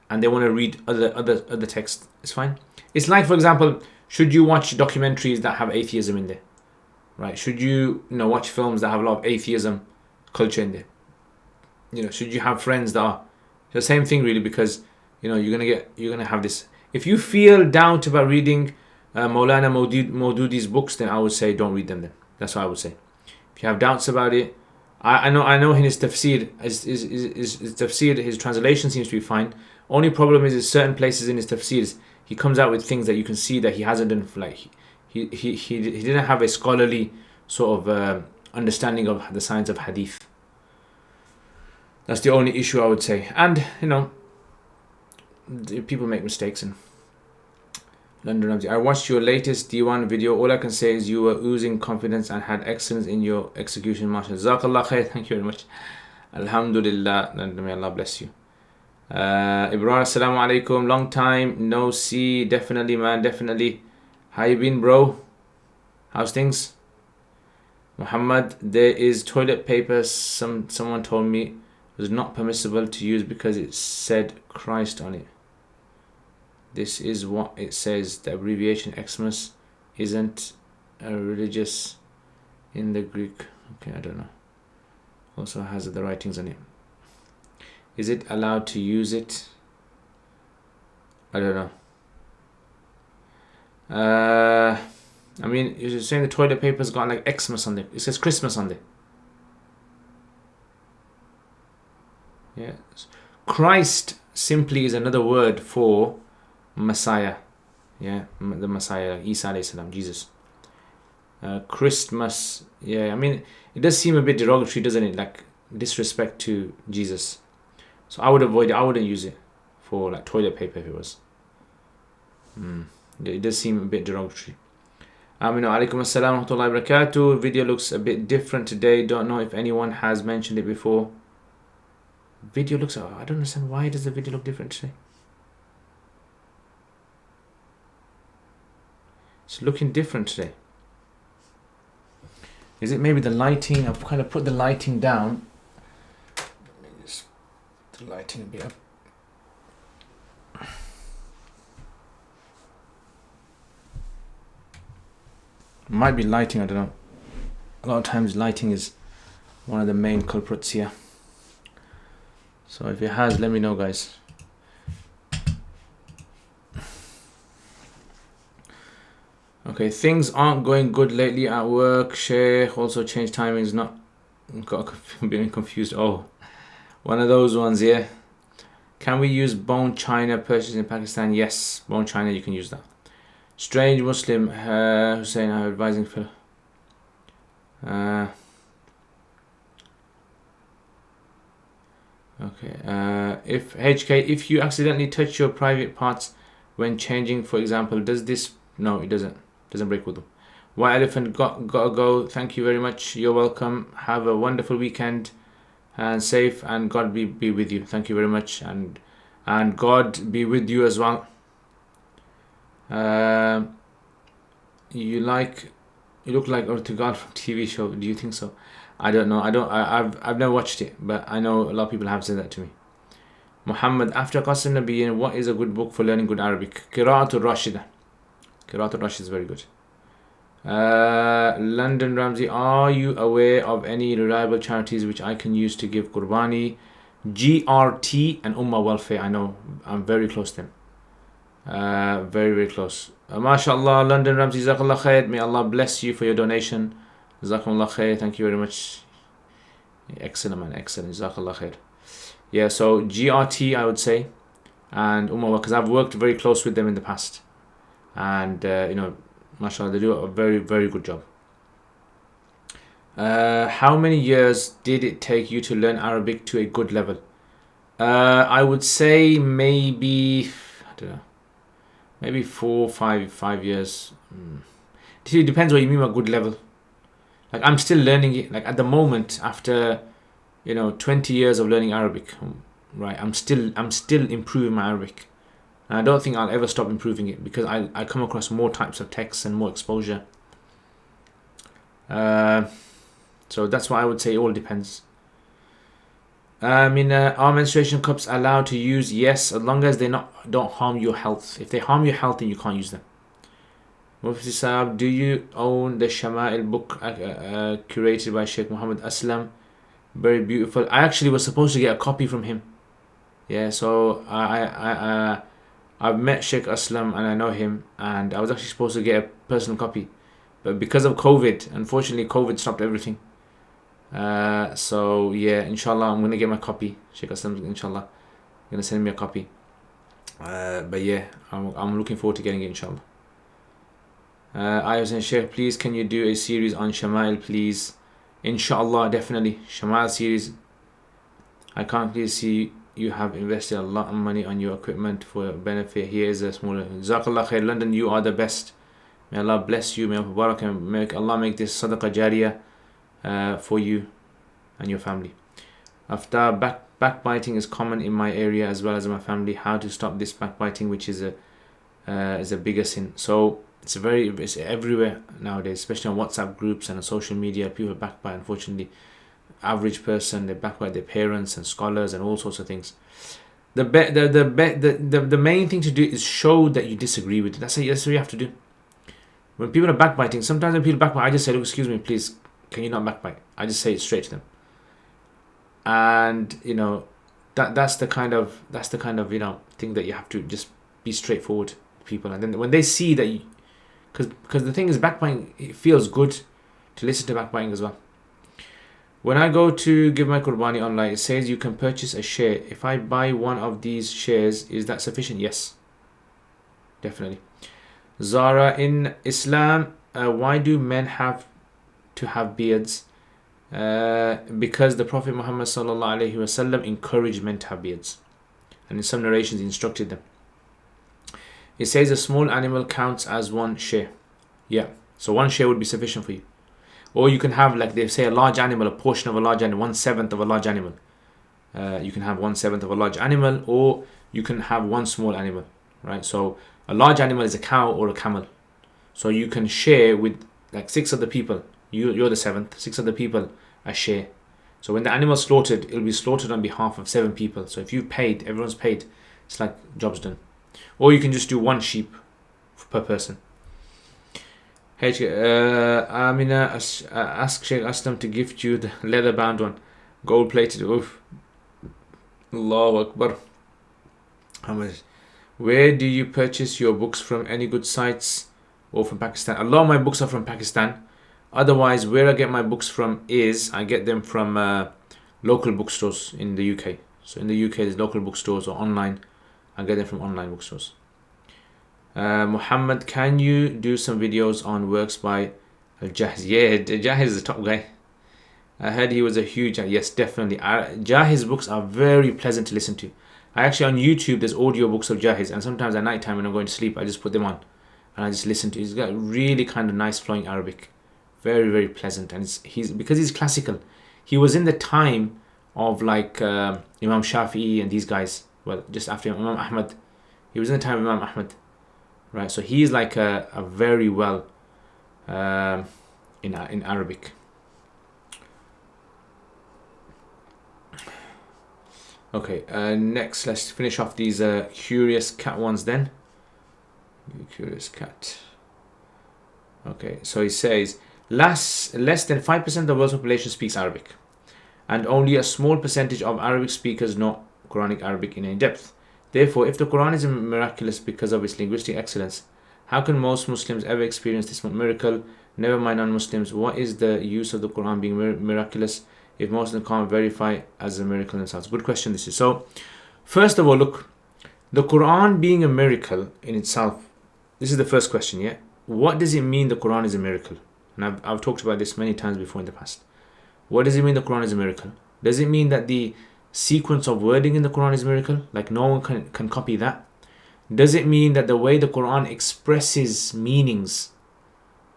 and they want to read other texts, it's fine. It's like, for example, should you watch documentaries that have atheism in there? Right? Should you watch films that have a lot of atheism culture in there? Should you have friends that are the same thing, really? Because you're gonna have this. If you feel doubt about reading Maulana Maududi's books, then I would say don't read them. Then that's what I would say. If you have doubts about it, I know in his tafsir, his translation seems to be fine. Only problem is certain places in his tafsirs he comes out with things that you can see that he hasn't done. Like he didn't have a scholarly sort of understanding of the science of hadith. That's the only issue I would say. And people make mistakes. And London Ramsey, I watched your latest D1 video. All I can say is you were oozing confidence and had excellence in your execution. MashaAllah. Jazakallah khair. Thank you very much. Alhamdulillah. May Allah bless you. Ibrahim, assalamu alaikum. Long time no see. Definitely, man. Definitely. How you been, bro? How's things? Muhammad, there is toilet paper. Someone told me was not permissible to use because it said Christ on it. This is what it says. The abbreviation Xmas isn't religious in the Greek. Okay, I don't know. Also has the writings on it. Is it allowed to use it? I don't know. I mean, you're saying the toilet paper's got like Xmas on it. It says Christmas on it. Yeah. Christ simply is another word for Messiah. Yeah, the Messiah, Isa alayhi salam, Jesus. Christmas, yeah, I mean, it does seem a bit derogatory, doesn't it? Like disrespect to Jesus. So I would avoid it. I wouldn't use it for like toilet paper if it was. It does seem a bit derogatory. Aminu alaikum assalam wa rahmatullahi wa barakatuh. Video looks a bit different today. Don't know if anyone has mentioned it before. Video looks, I don't understand, why does the video look different today? It's looking different today. Is it maybe the lighting? I've kind of put the lighting down. Let me just put the lighting a bit up. Might be lighting, I don't know. A lot of times lighting is one of the main culprits here. So if it has, let me know, guys. Okay, things aren't going good lately at work. Sheikh also changed timings. Not got being confused. Oh, one of those ones, yeah. Can we use bone china purchased in Pakistan? Yes, bone china, you can use that. Strange Muslim Hussein, I'm advising for. Okay. If you accidentally touch your private parts when changing, for example, does this? No, it doesn't. Doesn't break wudu. White Elephant gotta go. Thank you very much. You're welcome. Have a wonderful weekend and safe, and God be with you. Thank you very much, and God be with you as well. You look like Urtugal from TV show. Do you think so? I don't know. I've never watched it, but I know a lot of people have said that to me. Muhammad, after Qasim Nabiyyin, what is a good book for learning good Arabic? Qira'atul Rashida. Qira'atul Rashida is very good. London Ramsey, are you aware of any reliable charities which I can use to give Qurbani? GRT and Ummah Welfare. I know. I'm very close to them. Very, very close. MashaAllah, London Ramsey, Jazakallah khair. May Allah bless you for your donation. Jazakumullah khair. Thank you very much. Excellent, man. Excellent. Jazakallah khair. Yeah, so GRT, I would say, and Ummah, because I've worked very close with them in the past. And, mashallah, they do a very, very good job. How many years did it take you to learn Arabic to a good level? I would say maybe, I don't know, maybe 4 or 5 years. It depends what you mean by good level. Like, I'm still learning it. Like, at the moment, after 20 years of learning Arabic, right, I'm still improving my Arabic. And I don't think I'll ever stop improving it, because I come across more types of texts and more exposure. So that's why I would say it all depends. Are menstruation cups allowed to use? Yes, as long as they don't harm your health. If they harm your health, then you can't use them. Mufti Saab, do you own the Shama'il book curated by Sheikh Muhammad Aslam? Very beautiful. I actually was supposed to get a copy from him. Yeah, so I've met Sheikh Aslam and I know him, and I was actually supposed to get a personal copy, but because of COVID, unfortunately, COVID stopped everything. So yeah, inshallah, I'm gonna get my copy. Sheikh Aslam, inshallah, gonna send me a copy. But yeah, I'm looking forward to getting it, inshallah. I was saying, Sheikh, please, can you do a series on Shama'il, please? Inshallah, definitely. Shama'il series. I can't please see you have invested a lot of money on your equipment for benefit. Here is a smaller. Jazakallah khair, London, you are the best. May Allah bless you. May Allah make this sadaqah jariyah for you and your family. After backbiting is common in my area as well as my family. How to stop this backbiting, which is a bigger sin. So it's everywhere nowadays, especially on WhatsApp groups and on social media. People backbite, unfortunately. Average person, they backbite their parents and scholars and all sorts of things. The main thing to do is show that you disagree with it. That's what you have to do. When people are backbiting, sometimes when people backbite, I just say, look, excuse me, please, Can you not backbite? I just say it straight to them. And you know, that's the kind of you know thing that you have to just be straightforward to people. And then when they see that, because the thing is, backbiting, it feels good to listen to backbiting as well. When I go to give my Qurbani online, it says you can purchase a share. If I buy one of these shares, is that sufficient? Yes, definitely. Zara, in Islam, why do men have to have beards? Because the Prophet Muhammad sallallahu alaihi wasallam encouraged men to have beards, and in some narrations he instructed them. It says a small animal counts as one share. Yeah, so one share would be sufficient for you. Or you can have, like they say, a large animal, a portion of a large animal, 1/7 of a large animal. You can have 1/7 of a large animal, or you can have one small animal, right? So a large animal is a cow or a camel. So you can share with like 6 other people. You're the 7th, 6 other people a share. So when the animal's slaughtered, it'll be slaughtered on behalf of 7 people. So if you paid, everyone's paid, it's like job's done. Or you can just do 1 sheep per person. Amina ask Sheikh Aslam to gift you the leather bound one, gold plated. Oof. Allahu Akbar. Where do you purchase your books from? Any good sites or from Pakistan? A lot of my books are from Pakistan. Otherwise, where I get my books from is I get them from local bookstores in the UK. So in the UK, there's local bookstores, or online. I get them from online bookstores. Muhammad, can you do some videos on works by Al-Jahiz? Yeah, Jahiz is the top guy. I heard he was a huge... Yes, definitely. Jahiz's books are very pleasant to listen to. I actually, on YouTube, there's audio books of Jahiz, and sometimes at night time when I'm going to sleep, I just put them on and I just listen to. He's got really kind of nice flowing Arabic. Very, very pleasant. And because he's classical. He was in the time of like Imam Shafi'i and these guys. Well, just after Imam Ahmad. He was in the time of Imam Ahmad. Right, so he's like a very well in Arabic. Okay, next let's finish off these curious cat ones then. Curious cat. Okay, so he says less than 5% of the world's population speaks Arabic, and only a small percentage of Arabic speakers know Quranic Arabic in any depth. Therefore, if the Quran is miraculous because of its linguistic excellence, how can most Muslims ever experience this miracle? Never mind non-Muslims. What is the use of the Quran being miraculous if most of them can't verify as a miracle themselves? Good question this is. So, first of all, look, the Quran being a miracle in itself, this is the first question, yeah? What does it mean the Quran is a miracle? And I've talked about this many times before in the past. What does it mean the Quran is a miracle? Does it mean that the sequence of wording in the Quran is a miracle? Like no one can copy that? Does it mean that the way the Quran expresses meanings,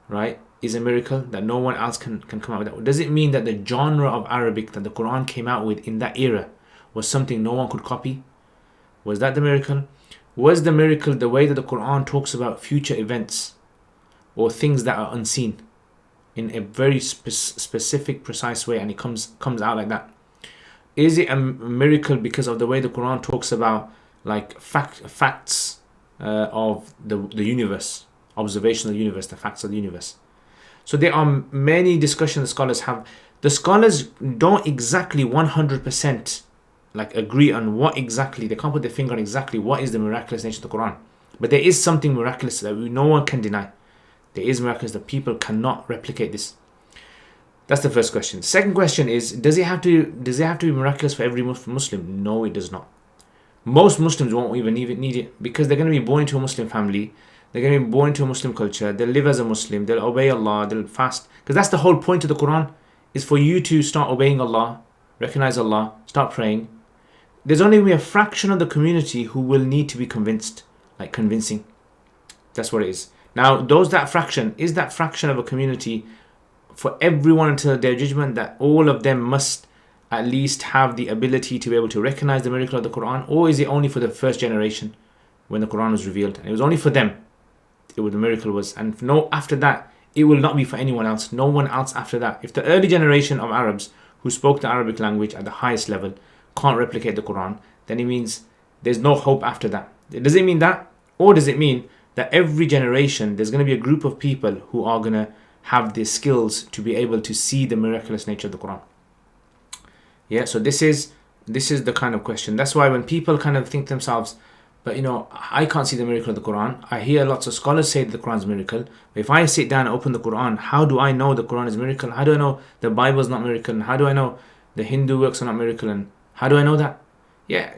right, is a miracle that no one else can come out with that? Does it mean that the genre of Arabic that the Quran came out with in that era was something no one could copy? Was that the miracle? Was the miracle the way that the Quran talks about future events or things that are unseen in a very specific, precise way, and it comes out like that? Is it a miracle because of the way the Quran talks about like facts of the universe, observation of the universe, the facts of the universe? So there are many discussions the scholars have. The scholars don't exactly 100% like agree on what exactly, they can't put their finger on exactly what is the miraculous nature of the Quran. But there is something miraculous that no one can deny. There is miraculous that people cannot replicate this. That's the first question. The second question is, does it have to be miraculous for every Muslim? No, it does not. Most Muslims won't even need it because they're going to be born into a Muslim family. They're going to be born into a Muslim culture. They'll live as a Muslim. They'll obey Allah. They'll fast. Because that's the whole point of the Quran, is for you to start obeying Allah, recognize Allah, start praying. There's only going to be a fraction of the community who will need to be convinced, like convincing. That's what it is. Now, that fraction of a community for everyone until the Day of Judgment, that all of them must at least have the ability to be able to recognize the miracle of the Quran? Or is it only for the first generation when the Quran was revealed? And it was only for them the miracle was, and no, after that it will not be for anyone else. No one else after that. If the early generation of Arabs who spoke the Arabic language at the highest level can't replicate the Quran, then it means there's no hope after that. Does it mean that? Or does it mean that every generation there's going to be a group of people who are going to have the skills to be able to see the miraculous nature of the Quran. Yeah, so this is the kind of question. That's why when people kind of think to themselves, but I can't see the miracle of the Quran. I hear lots of scholars say that the Quran is a miracle. But if I sit down and open the Quran, how do I know the Quran is a miracle? How do I know the Bible is not a miracle? And how do I know the Hindu works are not a miracle? And how do I know that? Yeah,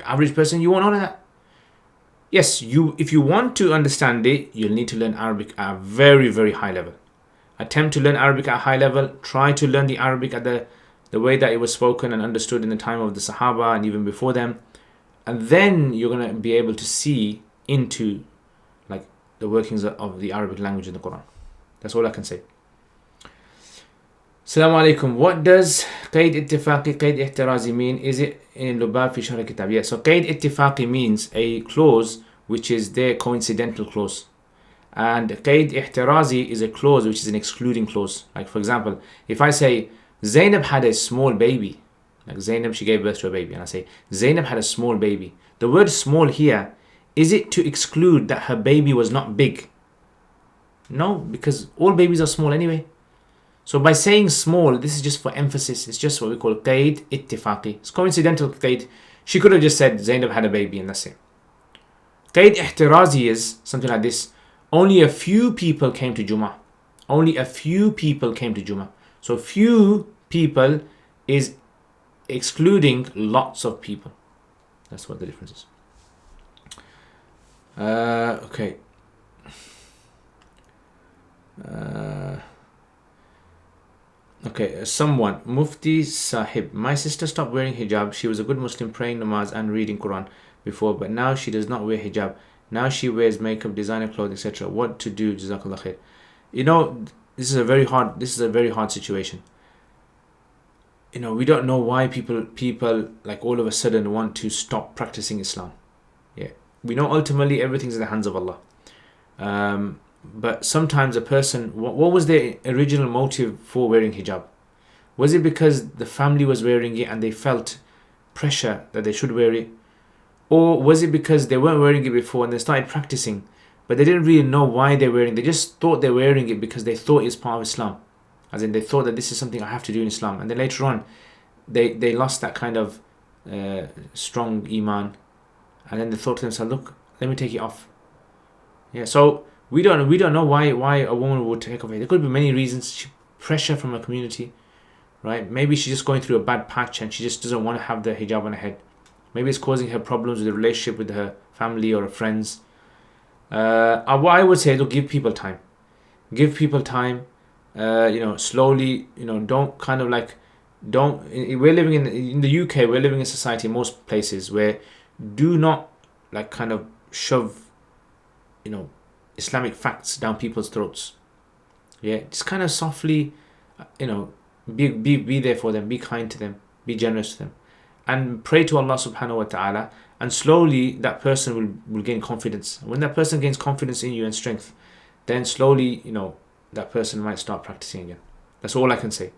average person, you won't know that. Yes, if you want to understand it, you'll need to learn Arabic at a very, very high level. Attempt to learn Arabic at a high level. Try to learn the Arabic at the way that it was spoken and understood in the time of the Sahaba and even before them. And then you're going to be able to see into like the workings of the Arabic language in the Quran. That's all I can say. Assalamu alaikum. What does qaid ittifaqi, qaid ihtirazi mean? Is it in lubab fi sharh kitab? Yeah, so qaid ittifaqi means a clause which is their coincidental clause. And qaid ihtirazi is a clause which is an excluding clause. Like for example, if I say Zainab had a small baby, like Zainab, she gave birth to a baby, and I say Zainab had a small baby. The word small here, is it to exclude that her baby was not big? No, because all babies are small anyway. So by saying small, this is just for emphasis. It's just what we call qaid ittifaqi. It's coincidental qaid. She could have just said Zainab had a baby and that's it. Qaid ihtirazi is something like this. Only a few people came to Jummah. Only a few people came to Jummah. So few people is excluding lots of people. That's what the difference is. Okay. Someone, Mufti Sahib. My sister stopped wearing hijab. She was a good Muslim, praying namaz and reading Quran before, but now she does not wear hijab. Now she wears makeup, designer clothes, etc. What to do? Jazakallah khair. This is a very hard situation. We don't know why people like all of a sudden want to stop practicing Islam. Yeah, we know ultimately everything's in the hands of Allah. But sometimes a person, what was their original motive for wearing hijab? Was it because the family was wearing it and they felt pressure that they should wear it? Or was it because they weren't wearing it before and they started practicing, but they didn't really know why they're wearing it? They just thought they're wearing it because they thought it's part of Islam. As in, they thought that this is something I have to do in Islam. And then later on, they lost that kind of strong iman. And then they thought to themselves, look, let me take it off. Yeah, so we don't know why a woman would take off it. There could be many reasons. Pressure from her community, right? Maybe she's just going through a bad patch and she just doesn't want to have the hijab on her head. Maybe it's causing her problems with the relationship with her family or her friends. What I would say, look, give people time. Give people time. Slowly. We're living in the UK. We're living in society in most places where do not like kind of shove, Islamic facts down people's throats. Yeah, just kind of softly, be there for them, be kind to them, be generous to them, and pray to Allah subhanahu wa ta'ala, and slowly that person will gain confidence. When that person gains confidence in you and strength, then slowly, that person might start practicing again. That's all I can say,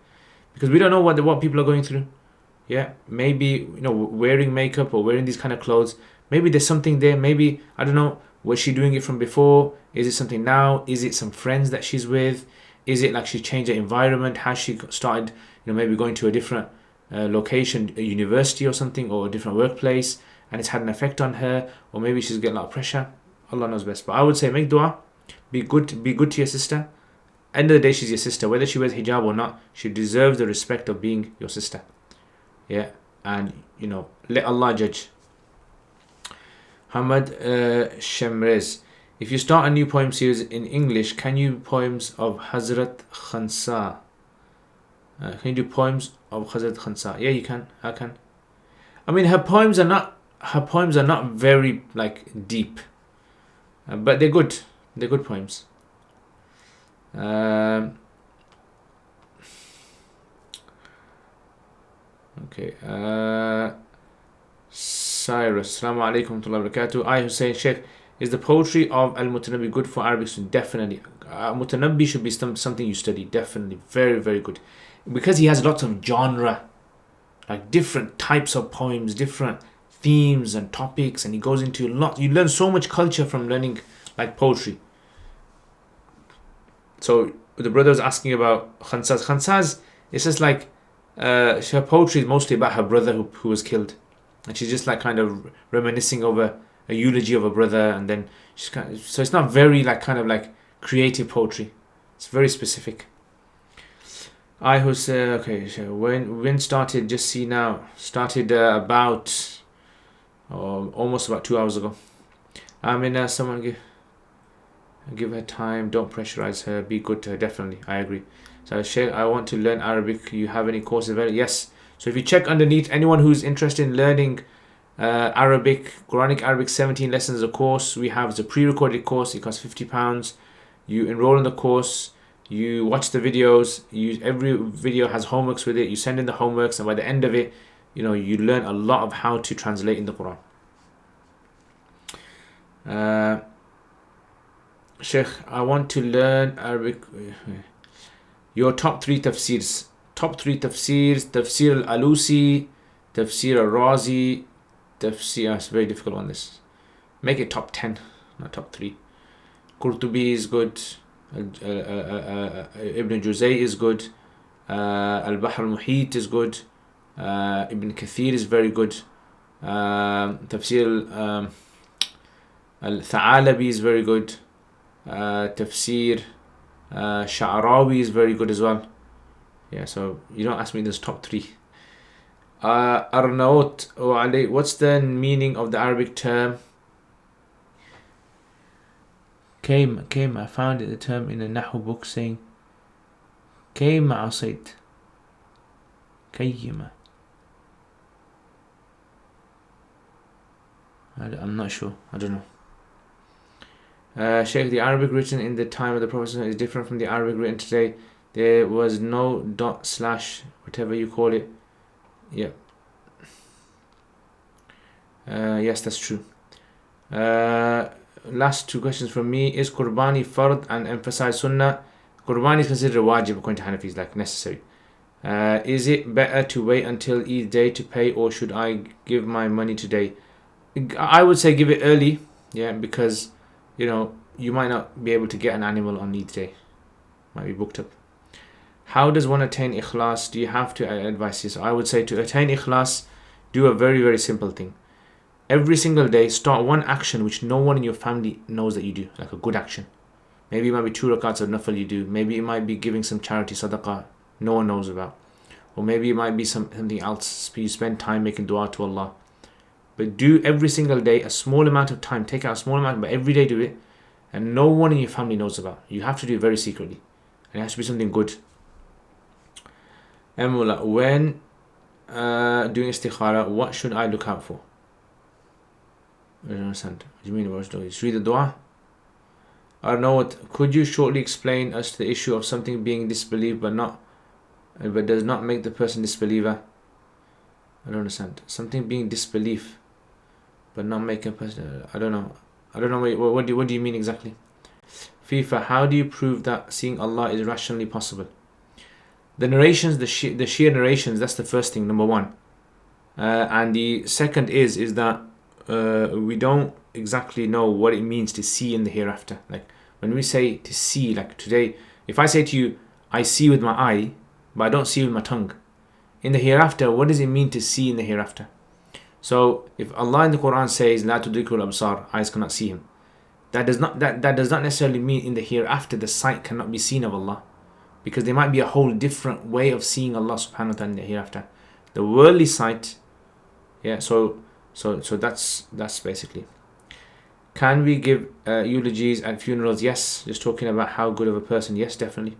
because we don't know what people are going through. Yeah, maybe wearing makeup or wearing these kind of clothes, maybe there's something there. Maybe, I don't know, was she doing it from before? Is it something now? Is it some friends that she's with? Is it like she changed her environment? Has she started, maybe going to a different location, a university or something, or a different workplace, and it's had an effect on her? Or maybe she's getting a lot of pressure. Allah knows best. But I would say make dua, be good to your sister. End of the day, she's your sister. Whether she wears hijab or not, she deserves the respect of being your sister. Yeah, and let Allah judge. Hamad Shemrez. If you start a new poem series in English, can you poems of Hazrat Khansa? Can you do poems of Hazrat Khansa? Yeah, you can. I can. I mean, her poems are not very like deep, but they're good. They're good poems. Okay. Cyrus. Assalamu alaikum wa rahmatullahi wa barakatuh. I Hussein Sheikh. Is the poetry of Al-Mutanabbi good for Arabic students? Definitely. Mutanabbi should be something you study. Definitely. Very, very good. Because he has lots of genre. Like different types of poems, different themes and topics. And he goes into a lot. You learn so much culture from learning like poetry. So the brother was asking about Khansaz. Khansaz, it's just like her poetry is mostly about her brother who was killed, and she's just like kind of reminiscing over a eulogy of a brother, and then she's kind of, so it's not very like kind of like creative poetry. It's very specific. I was okay. So when started? Just see now. Started about almost about 2 hours ago. I mean, someone give her time. Don't pressurize her. Be good to her. Definitely, I agree. So Sheikh, I want to learn Arabic. You have any courses available? Yes. So if you check underneath, anyone who's interested in learning Arabic, Quranic Arabic 17 lessons a course we have. It's a pre-recorded course. It costs £50. You enroll in the course. You watch the videos. Every video has homeworks with it. You send in the homeworks, and by the end of it, you learn a lot of how to translate in the Quran. Sheikh, I want to learn Arabic. Your top 3 tafsirs. Top 3 tafsirs. Tafsir al-Alusi, Tafsir al-Razi, Tafsir. It's a very difficult one, this. Make it top 10, not top 3. Qurtubi is good. Ibn Juzay is good. Al-Bahr al-Muhit is good. Ibn Kathir is very good. Tafsir al-Tha'alabi is very good. Tafsir Sha'arawi is very good as well. Yeah, so you don't ask me this top 3. Arnaut or Ali, what's the meaning of the Arabic term? Came. I found the term in a Nahu book saying Kayma asayt. Kayyima. I'm not sure. I don't know. Sheikh, the Arabic written in the time of the Prophet is different from the Arabic written today. There was no dot slash, whatever you call it. Yeah. Yes, that's true. Last 2 questions from me. Is Qurbani fard and emphasize Sunnah? Qurbani is considered wajib according to Hanafis, like necessary. Is it better to wait until Eid day to pay, or should I give my money today? I would say give it early, yeah, because you might not be able to get an animal on Eid day. Might be booked up. How does one attain ikhlas? Do you have to advise this? I would say to attain ikhlas, do a very, very simple thing. Every single day, start one action which no one in your family knows that you do, like a good action. Maybe it might be 2 rakats of nafil you do. Maybe it might be giving some charity sadaqah no one knows about. Or maybe it might be something else. You spend time making dua to Allah. But do every single day a small amount of time. Take out a small amount, but every day do it. And no one in your family knows about. You have to do it very secretly. And it has to be something good. Emula, when doing istikhara, what should I look out for? I don't understand. What do you mean? What should I do? Just read the dua? I don't know what. Could you shortly explain us the issue of something being disbelieved but does not make the person disbeliever? I don't understand. Something being disbelief but not make a person. I don't know. What do you mean exactly? FIFA, how do you prove that seeing Allah is rationally possible? The narrations, the sheer narrations, that's the first thing, number 1. And the second is that we don't exactly know what it means to see in the hereafter. Like when we say to see, like today, if I say to you, I see with my eye, but I don't see with my tongue. In the hereafter, what does it mean to see in the hereafter? So if Allah in the Quran says, La tudrikul absar, eyes cannot see Him, that does not necessarily mean in the hereafter the sight cannot be seen of Allah. Because there might be a whole different way of seeing Allah subhanahu wa ta'ala in the hereafter. The worldly sight, yeah, so that's basically. Can we give eulogies at funerals? Yes. Just talking about how good of a person. Yes, definitely.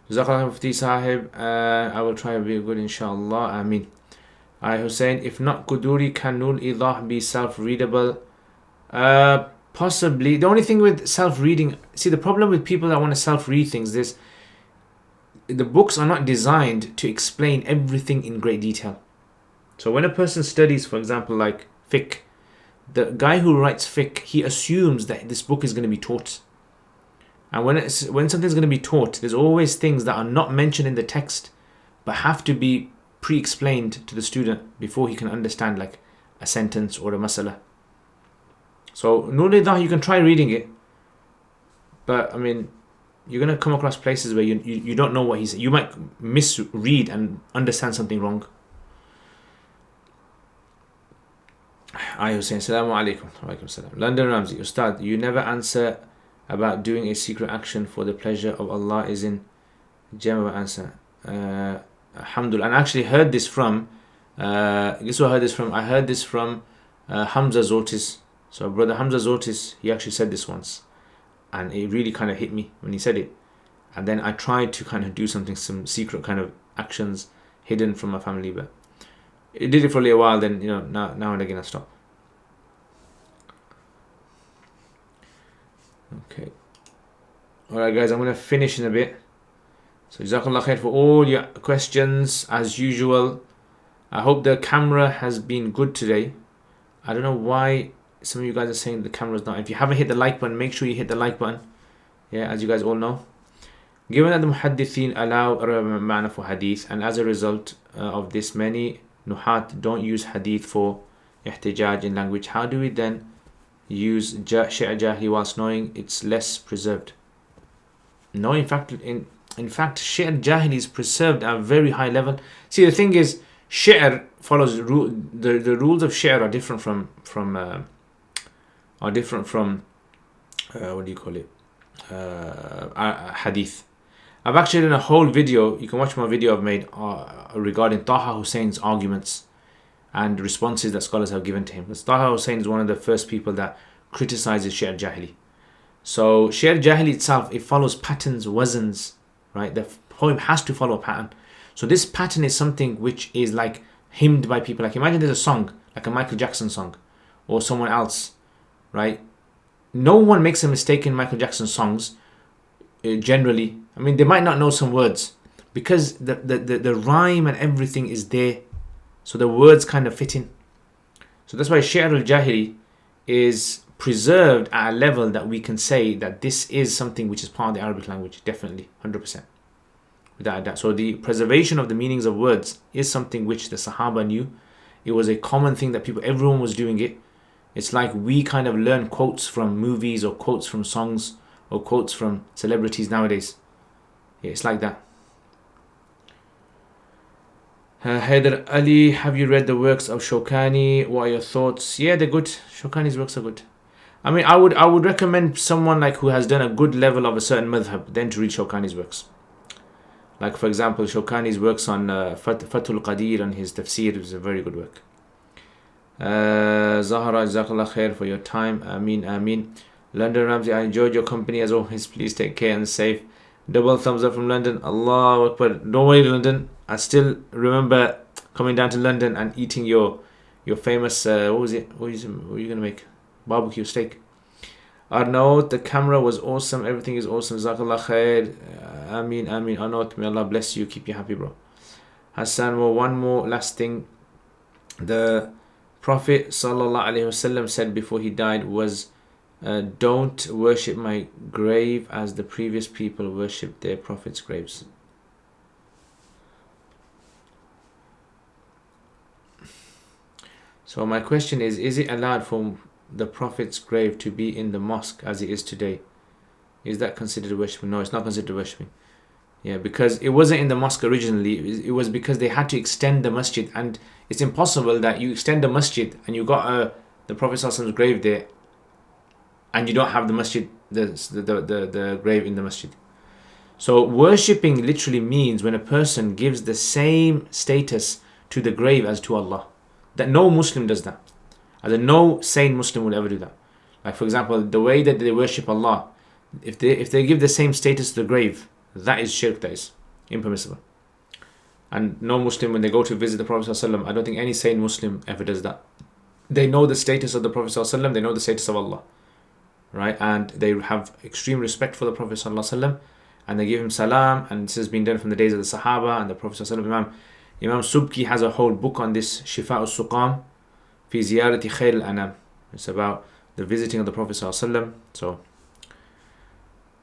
Jazakallah Mufti Sahib. I will try to be good, inshallah. Ameen. Hussein, if not Quduri, can Nul Idah be self-readable? Possibly. The only thing with self-reading, see, the problem with people that want to self-read things is the books are not designed to explain everything in great detail. So when a person studies, for example, like fiqh, the guy who writes fiqh, he assumes that this book is going to be taught. And when something's going to be taught, there's always things that are not mentioned in the text, but have to be pre-explained to the student before he can understand like a sentence or a masala. So Nur Idah, you can try reading it, but I mean, you're gonna come across places where you don't know what he's. You might misread and understand something wrong. I was saying, Assalamu alaikum. Walaikum salam. London Ramsey, Ustad, you never answer about doing a secret action for the pleasure of Allah is in general answer. Alhamdulillah. And I actually heard this from, guess who I heard this from? I heard this from Hamza Zotis. So brother Hamza Zotis, he actually said this once. And it really kind of hit me when he said it. And then I tried to kind of do some secret kind of actions hidden from my family, but it did it for a little while, then, now and again I stop. Okay. Alright guys, I'm going to finish in a bit. So Jazakallah khair for all your questions as usual. I hope the camera has been good today. I don't know why some of you guys are saying the camera's not. If you haven't hit the like button, make sure you hit the like button. Yeah, as you guys all know. Given that the muhaddithin allow ma'na for hadith, and as a result of this, many nuhat don't use hadith for ihtijaj in language, how do we then use shi'r jahili whilst knowing it's less preserved? No, in fact, shi'r jahili is preserved at a very high level. See, the thing is, shi'r follows the rules of shi'r are different from what do you call it? Hadith. I've actually done a whole video. You can watch my video I've made regarding Taha Hussein's arguments and responses that scholars have given to him. Because Taha Hussein is one of the first people that criticizes shi'r jahili. So shi'r jahili itself, it follows patterns, wazns, right? The poem has to follow a pattern. So this pattern is something which is like hymned by people. Like imagine there's a song, like a Michael Jackson song or someone else, right? No one makes a mistake in Michael Jackson songs, generally. I mean, they might not know some words because the rhyme and everything is there. So the words kind of fit in. So that's why shi'r al-jahili is preserved at a level that we can say that this is something which is part of the Arabic language, definitely, 100%. Without a doubt. So the preservation of the meanings of words is something which the Sahaba knew. It was a common thing that everyone was doing it. It's like we kind of learn quotes from movies or quotes from songs or quotes from celebrities nowadays. Yeah, it's like that. Haider Ali, have you read the works of Shawkani? What are your thoughts? Yeah, they're good. Shawkani's works are good. I mean, I would recommend someone like who has done a good level of a certain madhab then to read Shawkani's works. Like for example, Shawkani's works on Fathul Qadir and his tafsir is a very good work. Zahra, Jazakallah khair for your time. Ameen. London Ramsey, I enjoyed your company as always. Please take care and safe. Double thumbs up from London. Allahu Akbar. Don't worry, London. I still remember coming down to London and eating your famous, what was it? What were you going to make? Barbecue steak. Arnaud, the camera was awesome. Everything is awesome. Jazakallah khair. Ameen. Arnaud, may Allah bless you. Keep you happy, bro. Hassan, well, one more last thing. The Prophet ﷺ said before he died was, don't worship my grave as the previous people worshipped their prophets' graves. So my question is it allowed for the prophet's grave to be in the mosque as it is today? Is that considered worshipping? No, it's not considered worshipping. Yeah, because it wasn't in the mosque originally. It was because they had to extend the masjid, and it's impossible that you extend the masjid and you got the Prophet ﷺ's grave there, and you don't have the masjid, the grave in the masjid. So worshipping literally means when a person gives the same status to the grave as to Allah. That no Muslim does that. As no sane Muslim will ever do that. Like for example, the way that they worship Allah, if they give the same status to the grave, that is shirk, that is impermissible. And no Muslim, when they go to visit the Prophet ﷺ, I don't think any sane Muslim ever does that. They know the status of the Prophet ﷺ, they know the status of Allah, right? And they have extreme respect for the Prophet ﷺ, and they give him salam, and this has been done from the days of the Sahaba and the Prophet ﷺ. Imam Subki has a whole book on this, Shifa al-Suqam, fi ziyarati khair al-anam. It's about the visiting of the Prophet ﷺ. So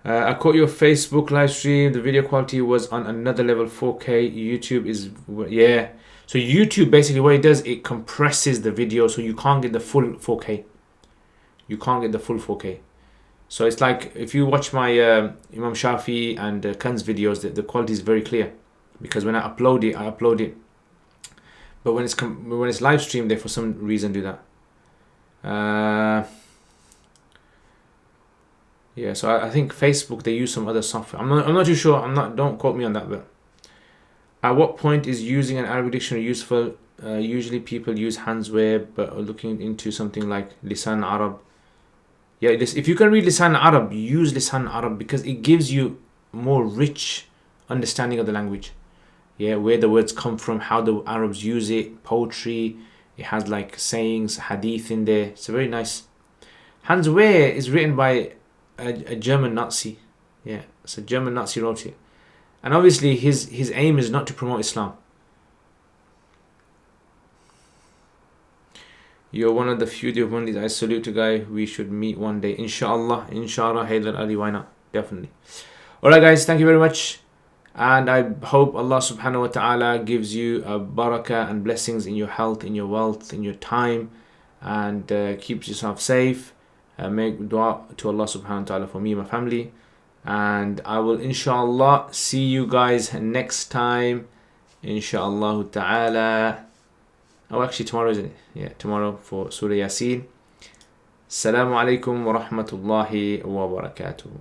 I caught your Facebook live stream. The video quality was on another level, 4K. YouTube is, yeah. So YouTube basically what it does, it compresses the video so you can't get the full 4K. You can't get the full 4K. So it's like if you watch my Imam Shafi and Kanz videos, the quality is very clear, because when I upload it. But when it's live streamed, they for some reason do that. Yeah, so I think Facebook, they use some other software. I'm not too sure. Don't quote me on that. But at what point is using an Arabic dictionary useful? Usually people use Handsware, but are looking into something like Lisan Arab. Yeah, if you can read Lisan Arab, use Lisan Arab, because it gives you more rich understanding of the language. Yeah, where the words come from, how the Arabs use it, poetry. It has like sayings, hadith in there. It's very nice. Handsware is written by a German Nazi. Yeah, so German Nazi wrote it. And obviously his aim is not to promote Islam. You're one of the few Deobandis I salute, a guy we should meet one day. Inshallah, Haydar Ali, why not? Definitely. Alright guys, thank you very much. And I hope Allah subhanahu wa ta'ala gives you a barakah and blessings in your health, in your wealth, in your time, and keeps yourself safe. Make dua to Allah subhanahu wa ta'ala for me and my family. And I will inshallah see you guys next time. Inshallah ta'ala. Oh, actually tomorrow, isn't it? Yeah, tomorrow for Surah Yasin. Assalamu alaikum wa rahmatullahi wa barakatuh.